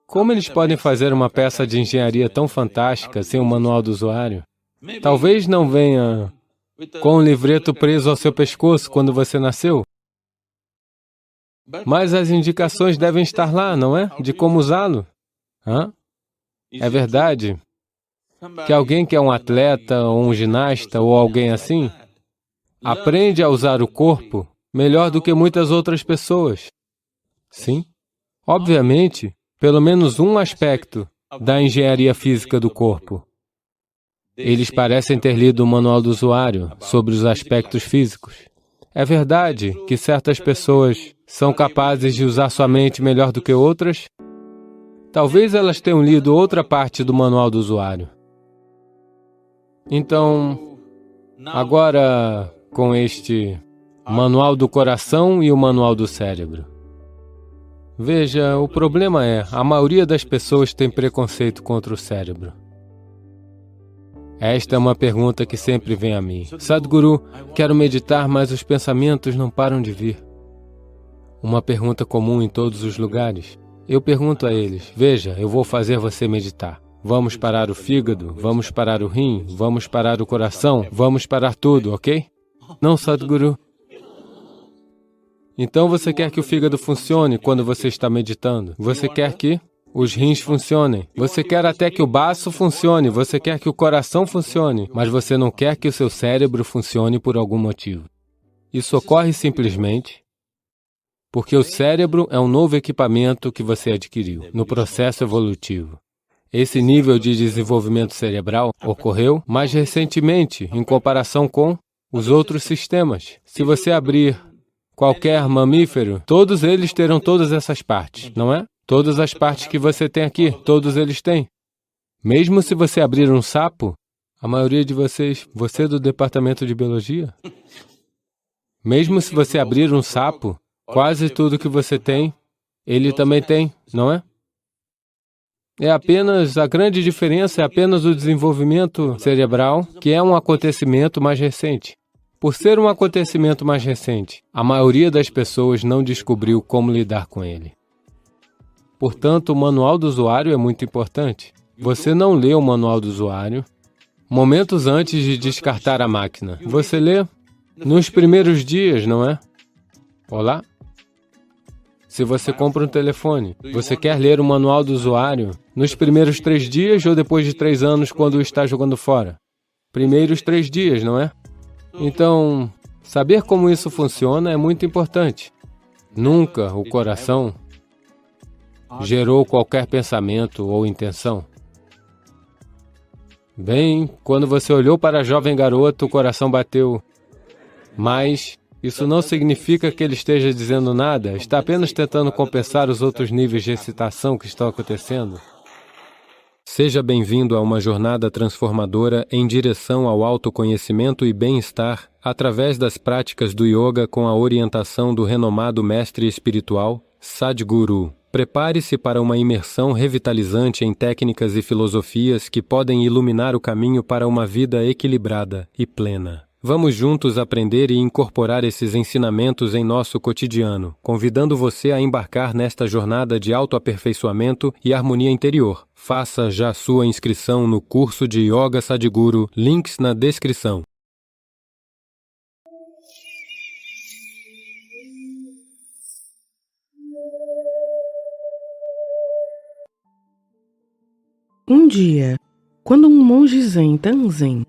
Como eles podem fazer uma peça de engenharia tão fantástica sem um manual do usuário? Talvez não venha com um livreto preso ao seu pescoço quando você nasceu, mas as indicações devem estar lá, não é? De como usá-lo. Hã? É verdade que alguém que é um atleta, ou um ginasta, ou alguém assim, aprende a usar o corpo melhor do que muitas outras pessoas. Sim. Obviamente, pelo menos um aspecto da engenharia física do corpo. Eles parecem ter lido o manual do usuário sobre os aspectos físicos. É verdade que certas pessoas são capazes de usar sua mente melhor do que outras. Talvez elas tenham lido outra parte do manual do usuário. Então, agora com este manual do coração e o manual do cérebro. Veja, o problema é, a maioria das pessoas tem preconceito contra o cérebro. Esta é uma pergunta que sempre vem a mim. Sadhguru, quero meditar, mas os pensamentos não param de vir. Uma pergunta comum em todos os lugares. Eu pergunto a eles, veja, eu vou fazer você meditar. Vamos parar o fígado, vamos parar o rim, vamos parar o coração, vamos parar tudo, ok? Não, Sadhguru. Então você quer que o fígado funcione quando você está meditando? Você quer que os rins funcionem? Você quer até que o baço funcione? Você quer que o coração funcione? Mas você não quer que o seu cérebro funcione por algum motivo. Isso ocorre simplesmente porque o cérebro é um novo equipamento que você adquiriu no processo evolutivo. Esse nível de desenvolvimento cerebral ocorreu mais recentemente em comparação com os outros sistemas. Se você abrir qualquer mamífero, todos eles terão todas essas partes, não é? Todas as partes que você tem aqui, todos eles têm. Mesmo se você abrir um sapo, a maioria de vocês, você é do departamento de biologia? Mesmo se você abrir um sapo, quase tudo que você tem, ele também tem, não é? A grande diferença é apenas o desenvolvimento cerebral, que é um acontecimento mais recente. Por ser um acontecimento mais recente, a maioria das pessoas não descobriu como lidar com ele. Portanto, o manual do usuário é muito importante. Você não lê o manual do usuário momentos antes de descartar a máquina. Você lê nos primeiros dias, não é? Olá? Se você compra um telefone, você quer ler o manual do usuário nos primeiros 3 dias ou depois de 3 anos quando está jogando fora? Primeiros 3 dias, não é? Então, saber como isso funciona é muito importante. Nunca o coração gerou qualquer pensamento ou intenção. Bem, quando você olhou para a jovem garota, o coração bateu. Mas isso não significa que ele esteja dizendo nada, está apenas tentando compensar os outros níveis de excitação que estão acontecendo. Seja bem-vindo a uma jornada transformadora em direção ao autoconhecimento e bem-estar através das práticas do yoga com a orientação do renomado mestre espiritual Sadhguru. Prepare-se para uma imersão revitalizante em técnicas e filosofias que podem iluminar o caminho para uma vida equilibrada e plena. Vamos juntos aprender e incorporar esses ensinamentos em nosso cotidiano, convidando você a embarcar nesta jornada de autoaperfeiçoamento e harmonia interior. Faça já sua inscrição no curso de Yoga Sadhguru, links na descrição. Um dia, quando um monge zen Tanzen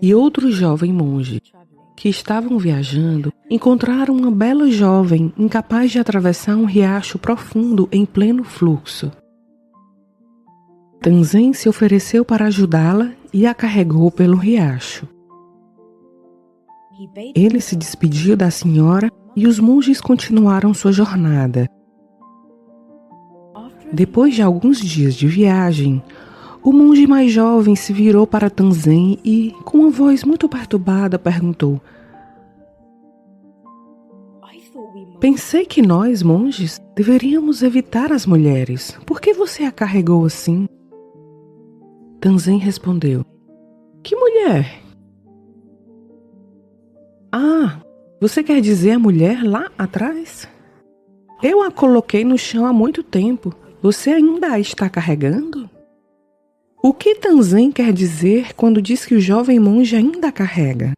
e outro jovem monge que estavam viajando encontraram uma bela jovem incapaz de atravessar um riacho profundo em pleno fluxo. Tanzen se ofereceu para ajudá-la e a carregou pelo riacho. Ele se despediu da senhora e os monges continuaram sua jornada. Depois de alguns dias de viagem, o monge mais jovem se virou para Tanzen e, com uma voz muito perturbada, perguntou: "Pensei que nós, monges, deveríamos evitar as mulheres. Por que você a carregou assim?" Tanzen respondeu: "Que mulher?" "Ah, você quer dizer a mulher lá atrás? Eu a coloquei no chão há muito tempo. Você ainda a está carregando?" O que Tanzen quer dizer quando diz que o jovem monge ainda carrega?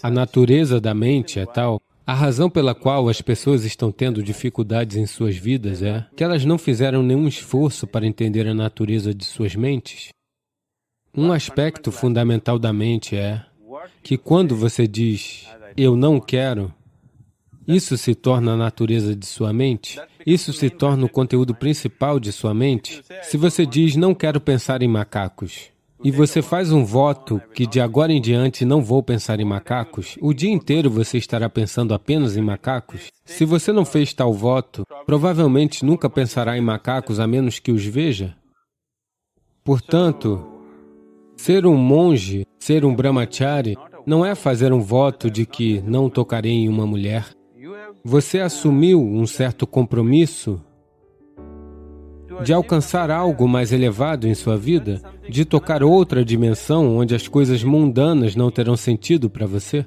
A natureza da mente é tal. A razão pela qual as pessoas estão tendo dificuldades em suas vidas é que elas não fizeram nenhum esforço para entender a natureza de suas mentes. Um aspecto fundamental da mente é que quando você diz, eu não quero, isso se torna a natureza de sua mente, isso se torna o conteúdo principal de sua mente. Se você diz, não quero pensar em macacos, e você faz um voto que de agora em diante não vou pensar em macacos, o dia inteiro você estará pensando apenas em macacos. Se você não fez tal voto, provavelmente nunca pensará em macacos a menos que os veja. Portanto, ser um monge, ser um brahmachari, não é fazer um voto de que não tocarei em uma mulher. Você assumiu um certo compromisso de alcançar algo mais elevado em sua vida, de tocar outra dimensão onde as coisas mundanas não terão sentido para você.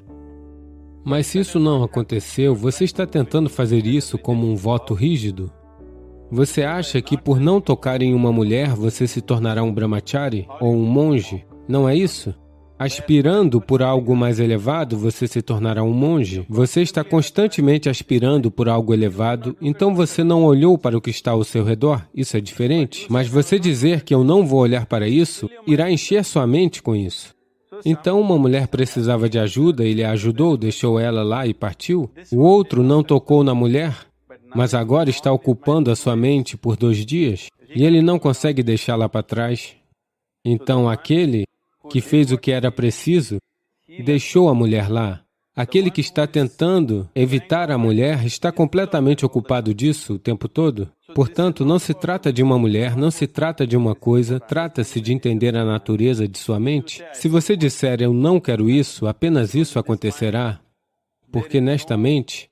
Mas se isso não aconteceu, você está tentando fazer isso como um voto rígido? Você acha que por não tocar em uma mulher você se tornará um brahmachari ou um monge? Não é isso? Aspirando por algo mais elevado, você se tornará um monge. Você está constantemente aspirando por algo elevado, então você não olhou para o que está ao seu redor. Isso é diferente. Mas você dizer que eu não vou olhar para isso, irá encher sua mente com isso. Então, uma mulher precisava de ajuda, ele a ajudou, deixou ela lá e partiu. O outro não tocou na mulher, mas agora está ocupando a sua mente por 2 dias, e ele não consegue deixá-la para trás. Então, aquele que fez o que era preciso, deixou a mulher lá. Aquele que está tentando evitar a mulher está completamente ocupado disso o tempo todo. Portanto, não se trata de uma mulher, não se trata de uma coisa, trata-se de entender a natureza de sua mente. Se você disser, eu não quero isso, apenas isso acontecerá, porque nesta mente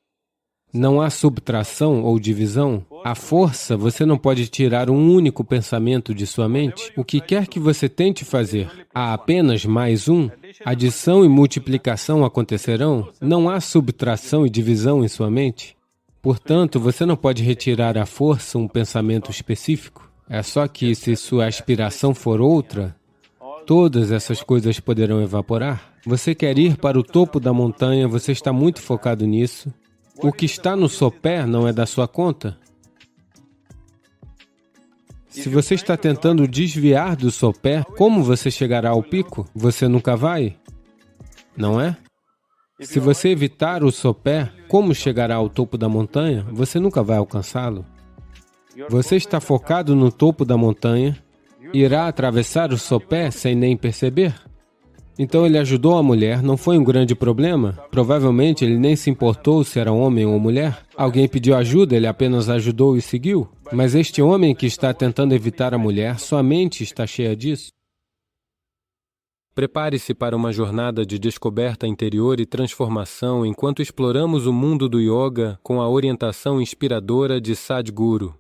não há subtração ou divisão. A força, você não pode tirar um único pensamento de sua mente. O que quer que você tente fazer, há apenas mais um. Adição e multiplicação acontecerão. Não há subtração e divisão em sua mente. Portanto, você não pode retirar à força um pensamento específico. É só que, se sua aspiração for outra, todas essas coisas poderão evaporar. Você quer ir para o topo da montanha, você está muito focado nisso. O que está no sopé não é da sua conta. Se você está tentando desviar do sopé, como você chegará ao pico? Você nunca vai, não é? Se você evitar o sopé, como chegará ao topo da montanha? Você nunca vai alcançá-lo. Você está focado no topo da montanha, irá atravessar o sopé sem nem perceber? Então ele ajudou a mulher, não foi um grande problema. Provavelmente ele nem se importou se era homem ou mulher. Alguém pediu ajuda, ele apenas ajudou e seguiu. Mas este homem que está tentando evitar a mulher, sua mente está cheia disso. Prepare-se para uma jornada de descoberta interior e transformação enquanto exploramos o mundo do yoga com a orientação inspiradora de Sadhguru.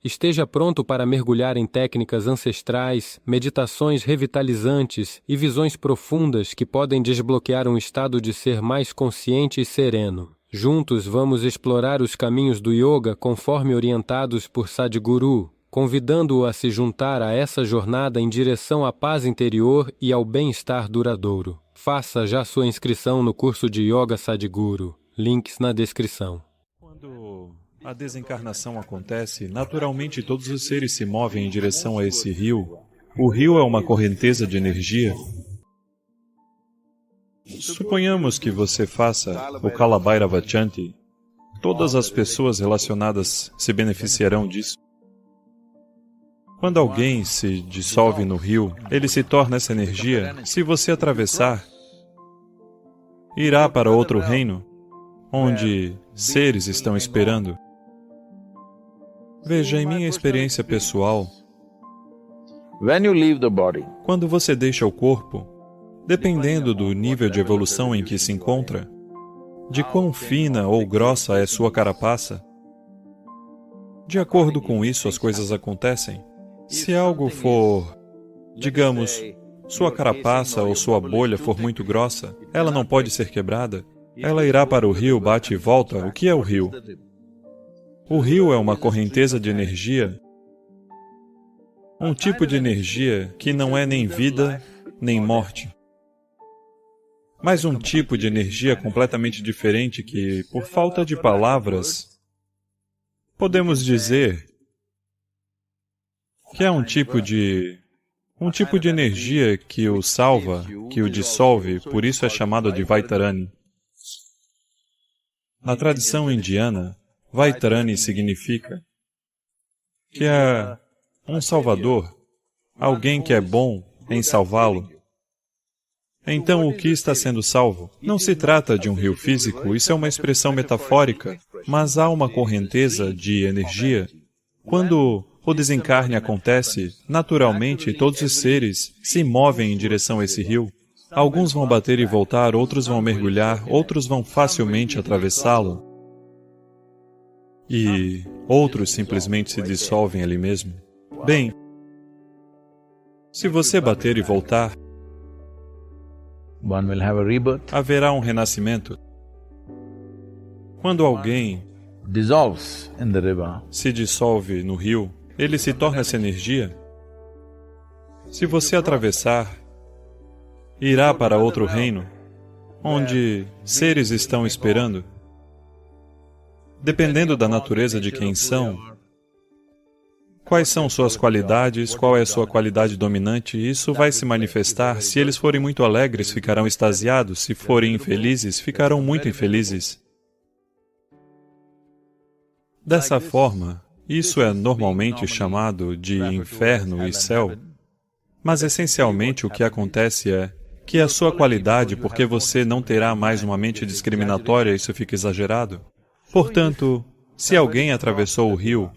Esteja pronto para mergulhar em técnicas ancestrais, meditações revitalizantes e visões profundas que podem desbloquear um estado de ser mais consciente e sereno. Juntos vamos explorar os caminhos do yoga conforme orientados por Sadhguru, convidando-o a se juntar a essa jornada em direção à paz interior e ao bem-estar duradouro. Faça já sua inscrição no curso de Yoga Sadhguru. Links na descrição. Quando a desencarnação acontece, naturalmente todos os seres se movem em direção a esse rio. O rio é uma correnteza de energia. Suponhamos que você faça o Kalabhairava Chanti. Todas as pessoas relacionadas se beneficiarão disso. Quando alguém se dissolve no rio, ele se torna essa energia. Se você atravessar, irá para outro reino, onde seres estão esperando. Veja, em minha experiência pessoal, quando você deixa o corpo, dependendo do nível de evolução em que se encontra, de quão fina ou grossa é sua carapaça, de acordo com isso as coisas acontecem. Se algo for, digamos, sua carapaça ou sua bolha for muito grossa, ela não pode ser quebrada. Ela irá para o rio, bate e volta. O que é o rio? O rio é uma correnteza de energia Um tipo de energia que não é nem vida, nem morte. Mas um tipo de energia completamente diferente que, por falta de palavras, podemos dizer que é um tipo de energia que o salva, que o dissolve, por isso é chamado de Vaitarani. Na tradição indiana, Vaitarani significa que é um salvador, alguém que é bom em salvá-lo. Então, o que está sendo salvo? Não se trata de um rio físico, isso é uma expressão metafórica, mas há uma correnteza de energia. Quando o desencarne acontece, naturalmente todos os seres se movem em direção a esse rio. Alguns vão bater e voltar, outros vão mergulhar, outros vão facilmente atravessá-lo. E outros simplesmente se dissolvem ali mesmo. Bem, se você bater e voltar, haverá um renascimento. Quando alguém se dissolve no rio, ele se torna essa energia. Se você atravessar, irá para outro reino, onde seres estão esperando. Dependendo da natureza de quem são, quais são suas qualidades, qual é a sua qualidade dominante, isso vai se manifestar. Se eles forem muito alegres, ficarão extasiados. Se forem infelizes, ficarão muito infelizes. Dessa forma, isso é normalmente chamado de inferno e céu, mas essencialmente o que acontece é que a sua qualidade, porque você não terá mais uma mente discriminatória, isso fica exagerado. Portanto, se alguém atravessou o rio,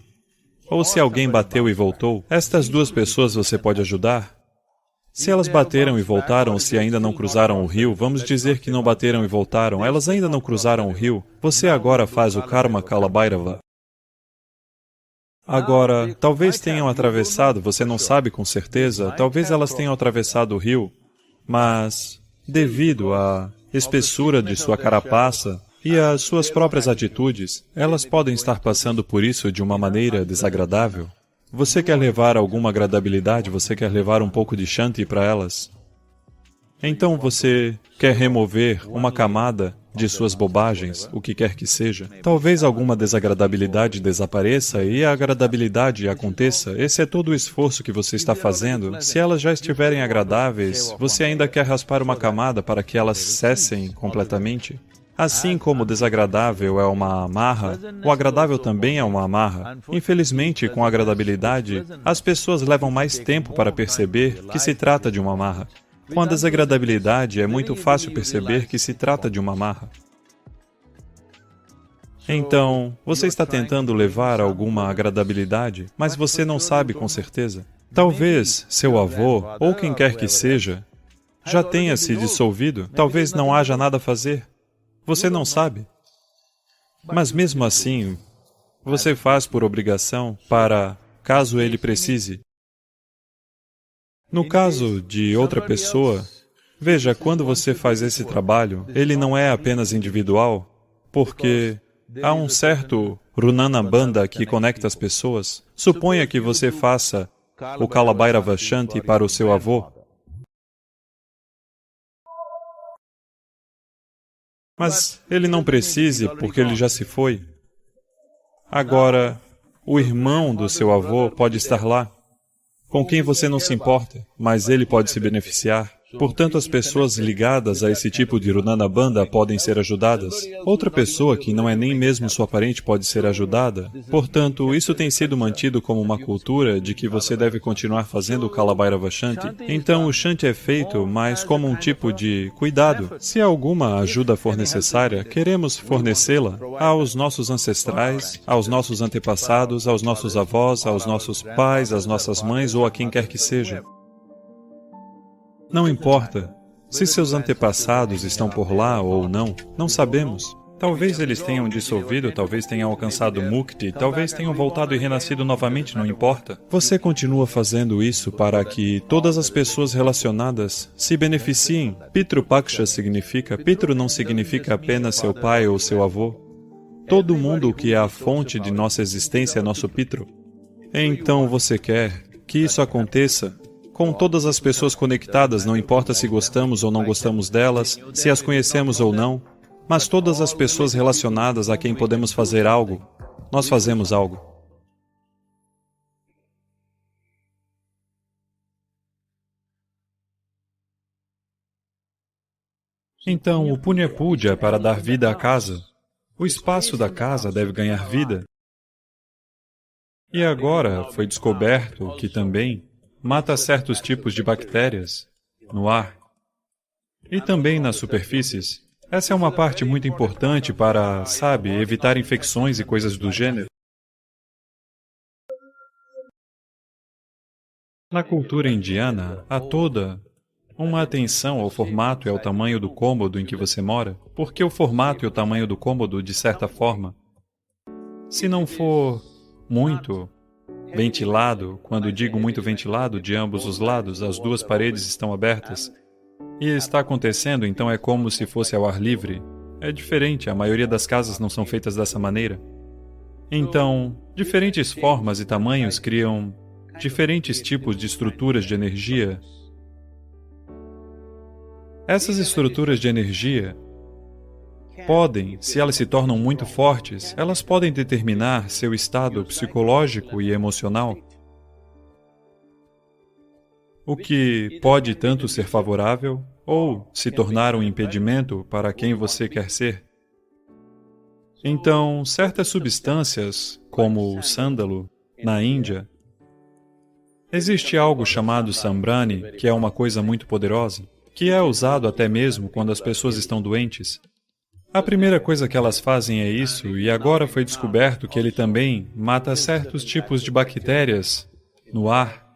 ou se alguém bateu e voltou, estas duas pessoas você pode ajudar? Se elas bateram e voltaram, ou se ainda não cruzaram o rio, vamos dizer que não bateram e voltaram, elas ainda não cruzaram o rio, você agora faz o Karma Kalabhairava. Agora, talvez tenham atravessado, você não sabe com certeza, talvez elas tenham atravessado o rio, mas, devido à espessura de sua carapaça e às suas próprias atitudes, elas podem estar passando por isso de uma maneira desagradável. Você quer levar alguma agradabilidade, você quer levar um pouco de Shanti para elas? Então você quer remover uma camada de suas bobagens, o que quer que seja. Talvez alguma desagradabilidade desapareça e a agradabilidade aconteça. Esse é todo o esforço que você está fazendo. Se elas já estiverem agradáveis, você ainda quer raspar uma camada para que elas cessem completamente? Assim como o desagradável é uma amarra, o agradável também é uma amarra. Infelizmente, com a agradabilidade, as pessoas levam mais tempo para perceber que se trata de uma amarra. Com a desagradabilidade, é muito fácil perceber que se trata de uma amarra. Então, você está tentando levar alguma agradabilidade, mas você não sabe com certeza. Talvez seu avô, ou quem quer que seja, já tenha se dissolvido, talvez não haja nada a fazer. Você não sabe. Mas mesmo assim, você faz por obrigação para, caso ele precise. No caso de outra pessoa, veja, quando você faz esse trabalho, ele não é apenas individual, porque há um certo Runana Bandha que conecta as pessoas. Suponha que você faça o Kalabhairava Shanti para o seu avô. Mas ele não precise, porque ele já se foi. Agora, o irmão do seu avô pode estar lá, com quem você não se importa, mas ele pode se beneficiar. Portanto, as pessoas ligadas a esse tipo de Runana Bandha podem ser ajudadas. Outra pessoa que não é nem mesmo sua parente pode ser ajudada. Portanto, isso tem sido mantido como uma cultura de que você deve continuar fazendo o Kalabhairava Shanti. Então, o Shanti é feito, mas como um tipo de cuidado. Se alguma ajuda for necessária, queremos fornecê-la aos nossos ancestrais, aos nossos antepassados, aos nossos avós, aos nossos pais, às nossas mães ou a quem quer que seja. Não importa se seus antepassados estão por lá ou não, não sabemos. Talvez eles tenham dissolvido, talvez tenham alcançado Mukti, talvez tenham voltado e renascido novamente, não importa. Você continua fazendo isso para que todas as pessoas relacionadas se beneficiem. Pitru Paksha significa, Pitru não significa apenas seu pai ou seu avô. Todo mundo que é a fonte de nossa existência é nosso Pitru. Então você quer que isso aconteça com todas as pessoas conectadas, não importa se gostamos ou não gostamos delas, se as conhecemos ou não, mas todas as pessoas relacionadas a quem podemos fazer algo, nós fazemos algo. Então, o Punya Puja é para dar vida à casa. O espaço da casa deve ganhar vida. E agora foi descoberto que também mata certos tipos de bactérias no ar e também nas superfícies. Essa é uma parte muito importante para, sabe, evitar infecções e coisas do gênero. Na cultura indiana, há toda uma atenção ao formato e ao tamanho do cômodo em que você mora, porque o formato e o tamanho do cômodo, de certa forma, se não for muito ventilado, quando digo muito ventilado, de ambos os lados, as duas paredes estão abertas, e está acontecendo, então é como se fosse ao ar livre. É diferente, a maioria das casas não são feitas dessa maneira. Então, diferentes formas e tamanhos criam diferentes tipos de estruturas de energia. Essas estruturas de energia podem, se elas se tornam muito fortes, elas podem determinar seu estado psicológico e emocional, o que pode tanto ser favorável ou se tornar um impedimento para quem você quer ser. Então, certas substâncias, como o sândalo, na Índia, existe algo chamado sambrani, que é uma coisa muito poderosa, que é usado até mesmo quando as pessoas estão doentes. A primeira coisa que elas fazem é isso, e agora foi descoberto que ele também mata certos tipos de bactérias no ar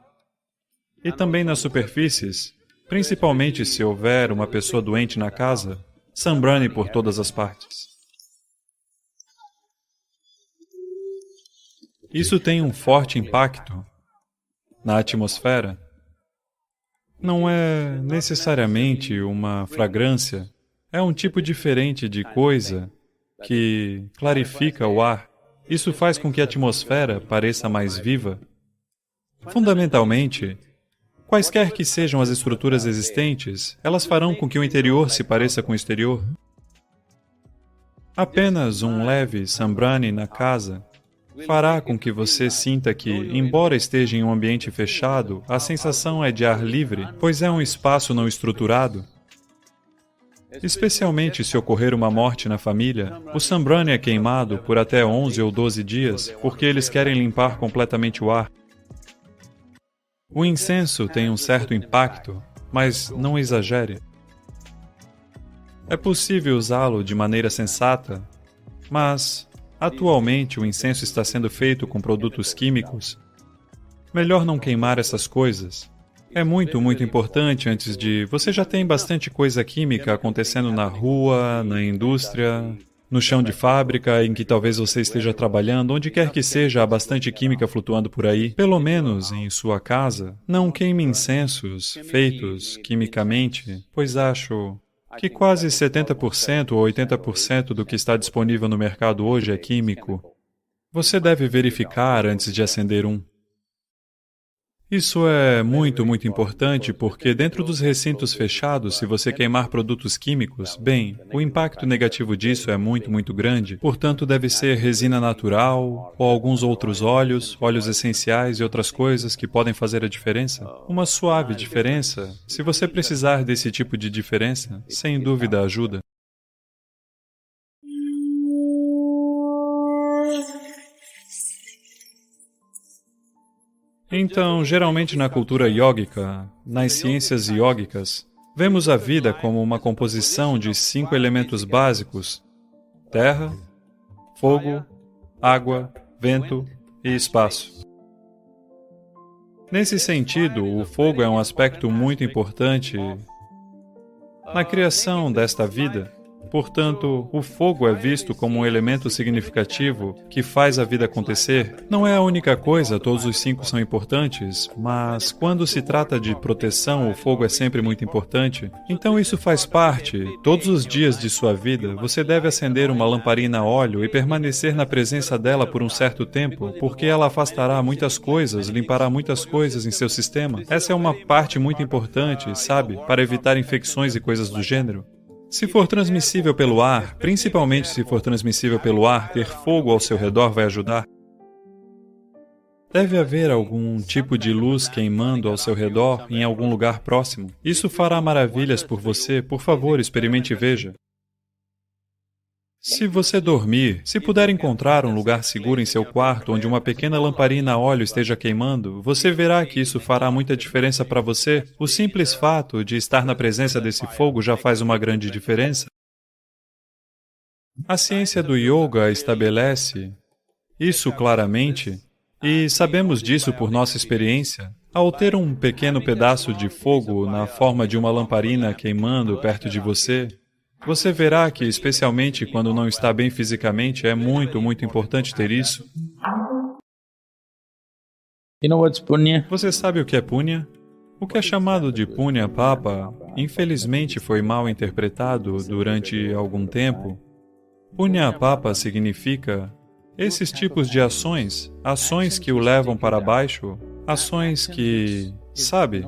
e também nas superfícies, principalmente se houver uma pessoa doente na casa, sambrani por todas as partes. Isso tem um forte impacto na atmosfera. Não é necessariamente uma fragrância, é um tipo diferente de coisa que clarifica o ar. Isso faz com que a atmosfera pareça mais viva. Fundamentalmente, quaisquer que sejam as estruturas existentes, elas farão com que o interior se pareça com o exterior. Apenas um leve sambrani na casa fará com que você sinta que, embora esteja em um ambiente fechado, a sensação é de ar livre, pois é um espaço não estruturado. Especialmente se ocorrer uma morte na família, o sambrani é queimado por até 11 ou 12 dias, porque eles querem limpar completamente o ar. O incenso tem um certo impacto, mas não exagere. É possível usá-lo de maneira sensata, mas atualmente o incenso está sendo feito com produtos químicos. Melhor não queimar essas coisas. É muito importante antes de... Você já tem bastante coisa química acontecendo na rua, na indústria, no chão de fábrica em que talvez você esteja trabalhando, onde quer que seja, há bastante química flutuando por aí. Pelo menos em sua casa, não queime incensos feitos quimicamente, pois acho que quase 70% ou 80% do que está disponível no mercado hoje é químico. Você deve verificar antes de acender um. Isso é muito importante porque dentro dos recintos fechados, se você queimar produtos químicos, bem, o impacto negativo disso é muito grande, portanto deve ser resina natural ou alguns outros óleos, óleos essenciais e outras coisas que podem fazer a diferença. Uma suave diferença, se você precisar desse tipo de diferença, sem dúvida ajuda. Então, geralmente na cultura yógica, nas ciências yógicas, vemos a vida como uma composição de 5 elementos básicos: terra, fogo, água, vento e espaço. Nesse sentido, o fogo é um aspecto muito importante na criação desta vida, Portanto, o fogo é visto como um elemento significativo que faz a vida acontecer. Não é a única coisa, todos os 5 são importantes, mas quando se trata de proteção, o fogo é sempre muito importante. Então isso faz parte. Todos os dias de sua vida, você deve acender uma lamparina a óleo e permanecer na presença dela por um certo tempo, porque ela afastará muitas coisas, limpará muitas coisas em seu sistema. Essa é uma parte muito importante, sabe, para evitar infecções e coisas do gênero. Se for transmissível pelo ar, principalmente se for transmissível pelo ar, ter fogo ao seu redor vai ajudar. Deve haver algum tipo de luz queimando ao seu redor em algum lugar próximo. Isso fará maravilhas por você. Por favor, experimente e veja. Se você dormir, se puder encontrar um lugar seguro em seu quarto onde uma pequena lamparina a óleo esteja queimando, você verá que isso fará muita diferença para você. O simples fato de estar na presença desse fogo já faz uma grande diferença. A ciência do yoga estabelece isso claramente, e sabemos disso por nossa experiência. Ao ter um pequeno pedaço de fogo na forma de uma lamparina queimando perto de você, você verá que, especialmente quando não está bem fisicamente, é muito importante ter isso. You know what's punya? Você sabe o que é punya? O que é chamado de punya papa, infelizmente foi mal interpretado durante algum tempo. Punya papa significa esses tipos de ações, ações que o levam para baixo, ações que, sabe,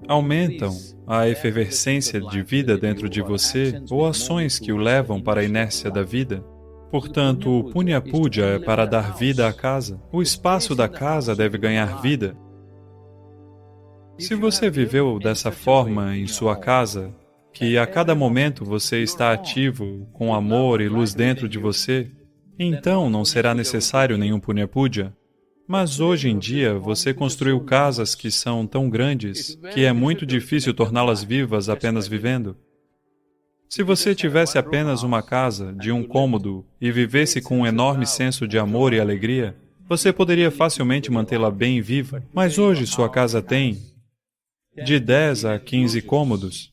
aumentam a efervescência de vida dentro de você ou ações que o levam para a inércia da vida. Portanto, o Punya Puja é para dar vida à casa. O espaço da casa deve ganhar vida. Se você viveu dessa forma em sua casa, que a cada momento você está ativo, com amor e luz dentro de você, então não será necessário nenhum Punya Puja. Mas hoje em dia, você construiu casas que são tão grandes que é muito difícil torná-las vivas apenas vivendo. Se você tivesse apenas uma casa de um cômodo e vivesse com um enorme senso de amor e alegria, você poderia facilmente mantê-la bem viva. Mas hoje sua casa tem de 10 a 15 cômodos.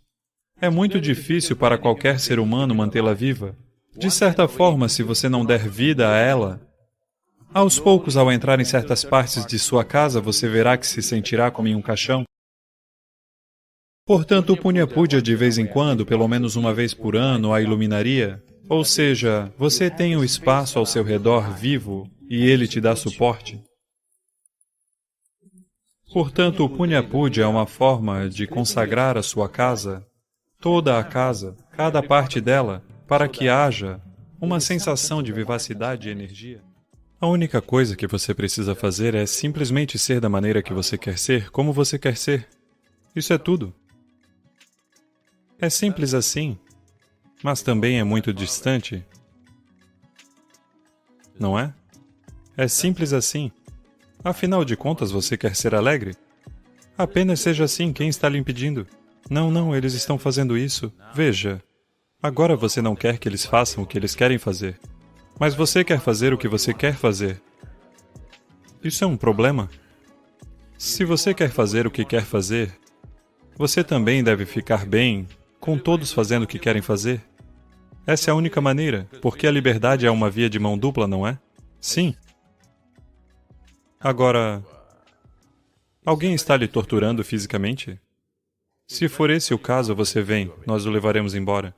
É muito difícil para qualquer ser humano mantê-la viva. De certa forma, se você não der vida a ela, aos poucos, ao entrar em certas partes de sua casa, você verá que se sentirá como em um caixão. Portanto, o Punya Puja de vez em quando, pelo menos uma vez por ano, a iluminaria. Ou seja, você tem o espaço ao seu redor vivo e ele te dá suporte. Portanto, o Punya Puja é uma forma de consagrar a sua casa, toda a casa, cada parte dela, para que haja uma sensação de vivacidade e energia. A única coisa que você precisa fazer é simplesmente ser da maneira que você quer ser, como você quer ser. Isso é tudo. É simples assim, mas também é muito distante. Não é? É simples assim. Afinal de contas, você quer ser alegre? Apenas seja assim, quem está lhe impedindo? Não, eles estão fazendo isso. Veja, agora você não quer que eles façam o que eles querem fazer. Mas você quer fazer o que você quer fazer. Isso é um problema. Se você quer fazer o que quer fazer, você também deve ficar bem com todos fazendo o que querem fazer. Essa é a única maneira, porque a liberdade é uma via de mão dupla, não é? Sim. Agora, alguém está lhe torturando fisicamente? Se for esse o caso, você vem, nós o levaremos embora.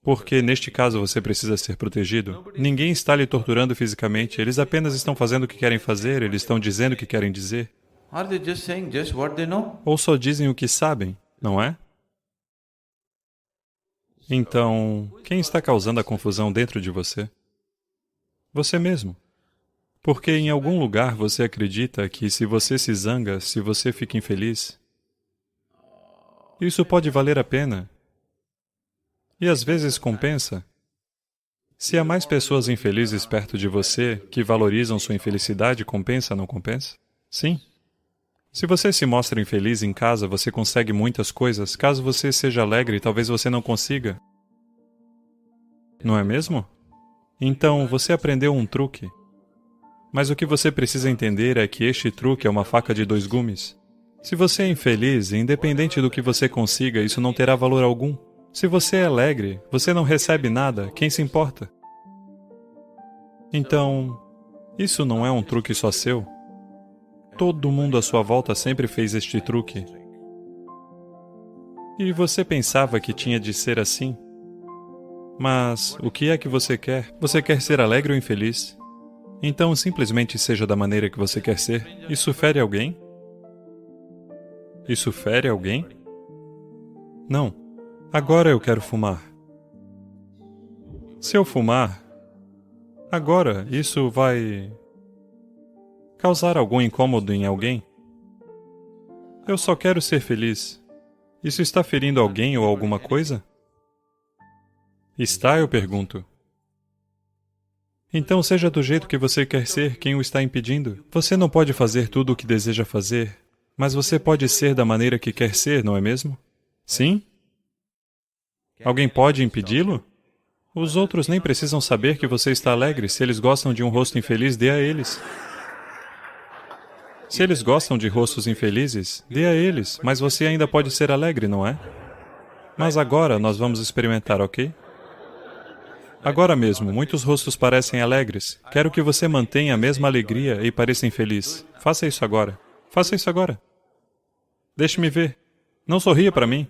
Porque, neste caso, você precisa ser protegido. Ninguém está lhe torturando fisicamente, eles apenas estão fazendo o que querem fazer, eles estão dizendo o que querem dizer. Ou só dizem o que sabem, não é? Então, quem está causando a confusão dentro de você? Você mesmo. Porque em algum lugar você acredita que se você se zanga, se você fica infeliz, isso pode valer a pena. E às vezes compensa. Se há mais pessoas infelizes perto de você que valorizam sua infelicidade, compensa, não compensa? Sim. Se você se mostra infeliz em casa, você consegue muitas coisas. Caso você seja alegre, talvez você não consiga. Não é mesmo? Então, você aprendeu um truque. Mas o que você precisa entender é que este truque é uma faca de 2 gumes. Se você é infeliz, independente do que você consiga, isso não terá valor algum. Se você é alegre, você não recebe nada, quem se importa? Então, isso não é um truque só seu. Todo mundo à sua volta sempre fez este truque. E você pensava que tinha de ser assim? Mas o que é que você quer? Você quer ser alegre ou infeliz? Então simplesmente seja da maneira que você quer ser. Isso fere alguém? Isso fere alguém? Não. Agora eu quero fumar. Se eu fumar, agora isso vai causar algum incômodo em alguém? Eu só quero ser feliz. Isso está ferindo alguém ou alguma coisa? Está, eu pergunto. Então seja do jeito que você quer ser, quem o está impedindo. Você não pode fazer tudo o que deseja fazer, mas você pode ser da maneira que quer ser, não é mesmo? Sim? Alguém pode impedi-lo? Os outros nem precisam saber que você está alegre. Se eles gostam de um rosto infeliz, dê a eles. Se eles gostam de rostos infelizes, dê a eles, mas você ainda pode ser alegre, não é? Mas agora nós vamos experimentar, ok? Agora mesmo, muitos rostos parecem alegres. Quero que você mantenha a mesma alegria e pareça infeliz. Faça isso agora. Faça isso agora. Deixe-me ver. Não sorria para mim.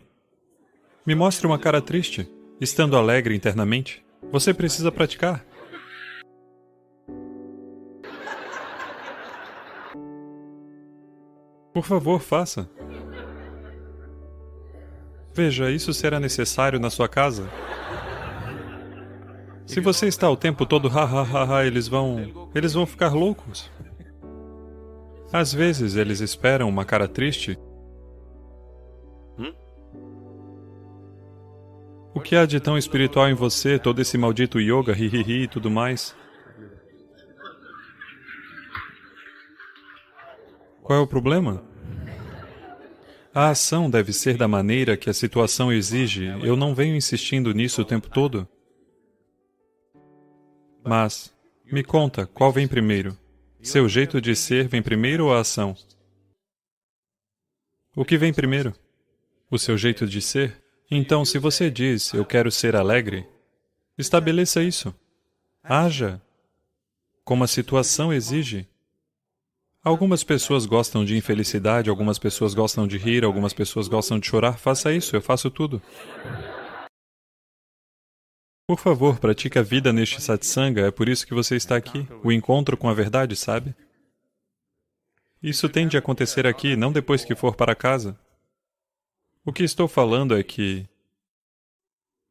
Me mostre uma cara triste, estando alegre internamente. Você precisa praticar. Por favor, faça. Veja, isso será necessário na sua casa. Se você está o tempo todo ha ha ha ha, eles vão ficar loucos. Às vezes eles esperam uma cara triste. O que há de tão espiritual em você, todo esse maldito yoga, hi e tudo mais? Qual é o problema? A ação deve ser da maneira que a situação exige. Eu não venho insistindo nisso o tempo todo. Mas, me conta, qual vem primeiro? Seu jeito de ser vem primeiro ou a ação? O que vem primeiro? O seu jeito de ser? Então, se você diz, eu quero ser alegre, estabeleça isso. Haja como a situação exige. Algumas pessoas gostam de infelicidade, algumas pessoas gostam de rir, algumas pessoas gostam de chorar. Faça isso, eu faço tudo. Por favor, pratique a vida neste satsanga, é por isso que você está aqui. O encontro com a verdade, sabe? Isso tem de acontecer aqui, não depois que for para casa. O que estou falando é que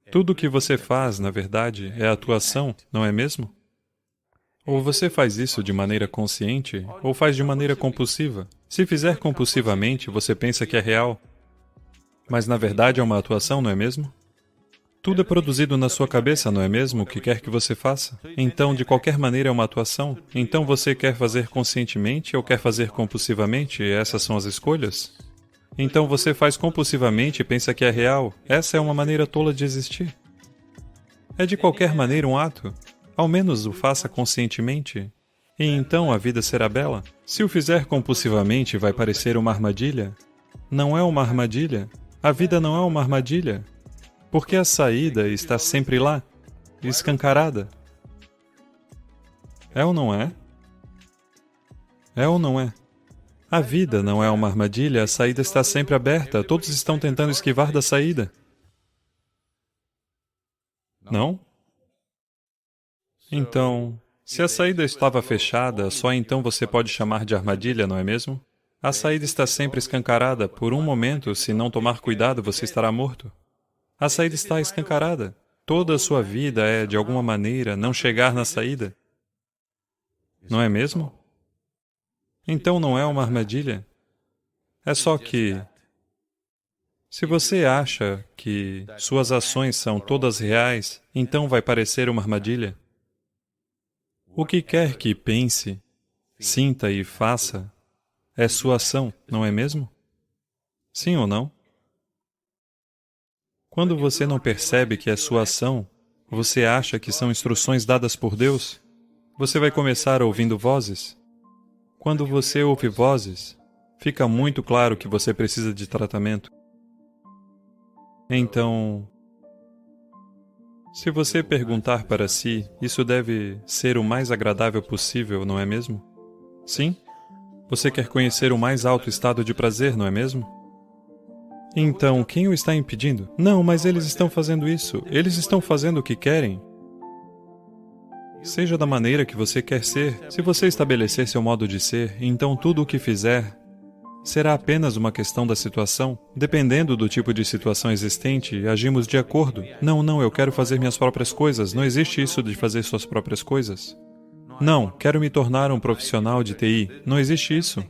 tudo o que você faz, na verdade, é atuação, não é mesmo? Ou você faz isso de maneira consciente, ou faz de maneira compulsiva. Se fizer compulsivamente, você pensa que é real. Mas na verdade é uma atuação, não é mesmo? Tudo é produzido na sua cabeça, não é mesmo? O que quer que você faça. Então, de qualquer maneira, é uma atuação. Então, você quer fazer conscientemente ou quer fazer compulsivamente? Essas são as escolhas? Então, você faz compulsivamente e pensa que é real. Essa é uma maneira tola de existir. É de qualquer maneira um ato. Ao menos o faça conscientemente. E então a vida será bela. Se o fizer compulsivamente, vai parecer uma armadilha. Não é uma armadilha. A vida não é uma armadilha. Porque a saída está sempre lá, escancarada. É ou não é? É ou não é? A vida não é uma armadilha, a saída está sempre aberta, todos estão tentando esquivar da saída. Não? Então, se a saída estava fechada, só então você pode chamar de armadilha, não é mesmo? A saída está sempre escancarada, por um momento, se não tomar cuidado, você estará morto. A saída está escancarada. Toda a sua vida é, de alguma maneira, não chegar na saída. Não é mesmo? Então não é uma armadilha. É só que, se você acha que suas ações são todas reais, então vai parecer uma armadilha. O que quer que pense, sinta e faça, é sua ação, não é mesmo? Sim ou não? Quando você não percebe que é sua ação, você acha que são instruções dadas por Deus, você vai começar ouvindo vozes. Quando você ouve vozes, fica muito claro que você precisa de tratamento. Então, Se você perguntar para si, isso deve ser o mais agradável possível, não é mesmo? Sim? Você quer conhecer o mais alto estado de prazer, não é mesmo? Então, quem o está impedindo? Não, mas eles estão fazendo isso. Eles estão fazendo o que querem. Seja da maneira que você quer ser. Se você estabelecer seu modo de ser, então tudo o que fizer será apenas uma questão da situação. Dependendo do tipo de situação existente, agimos de acordo. Não, eu quero fazer minhas próprias coisas. Não existe isso de fazer suas próprias coisas. Não, quero me tornar um profissional de TI. Não existe isso.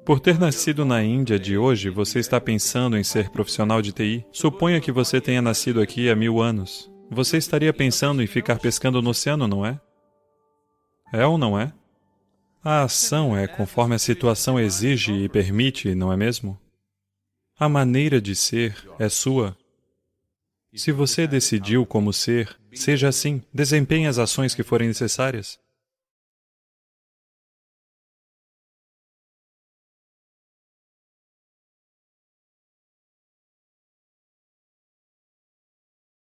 Por ter nascido na Índia de hoje, você está pensando em ser profissional de TI? Suponha que você tenha nascido aqui há 1000 anos. Você estaria pensando em ficar pescando no oceano, não é? É ou não é? A ação é conforme a situação exige e permite, não é mesmo? A maneira de ser é sua. Se você decidiu como ser, seja assim, desempenhe as ações que forem necessárias.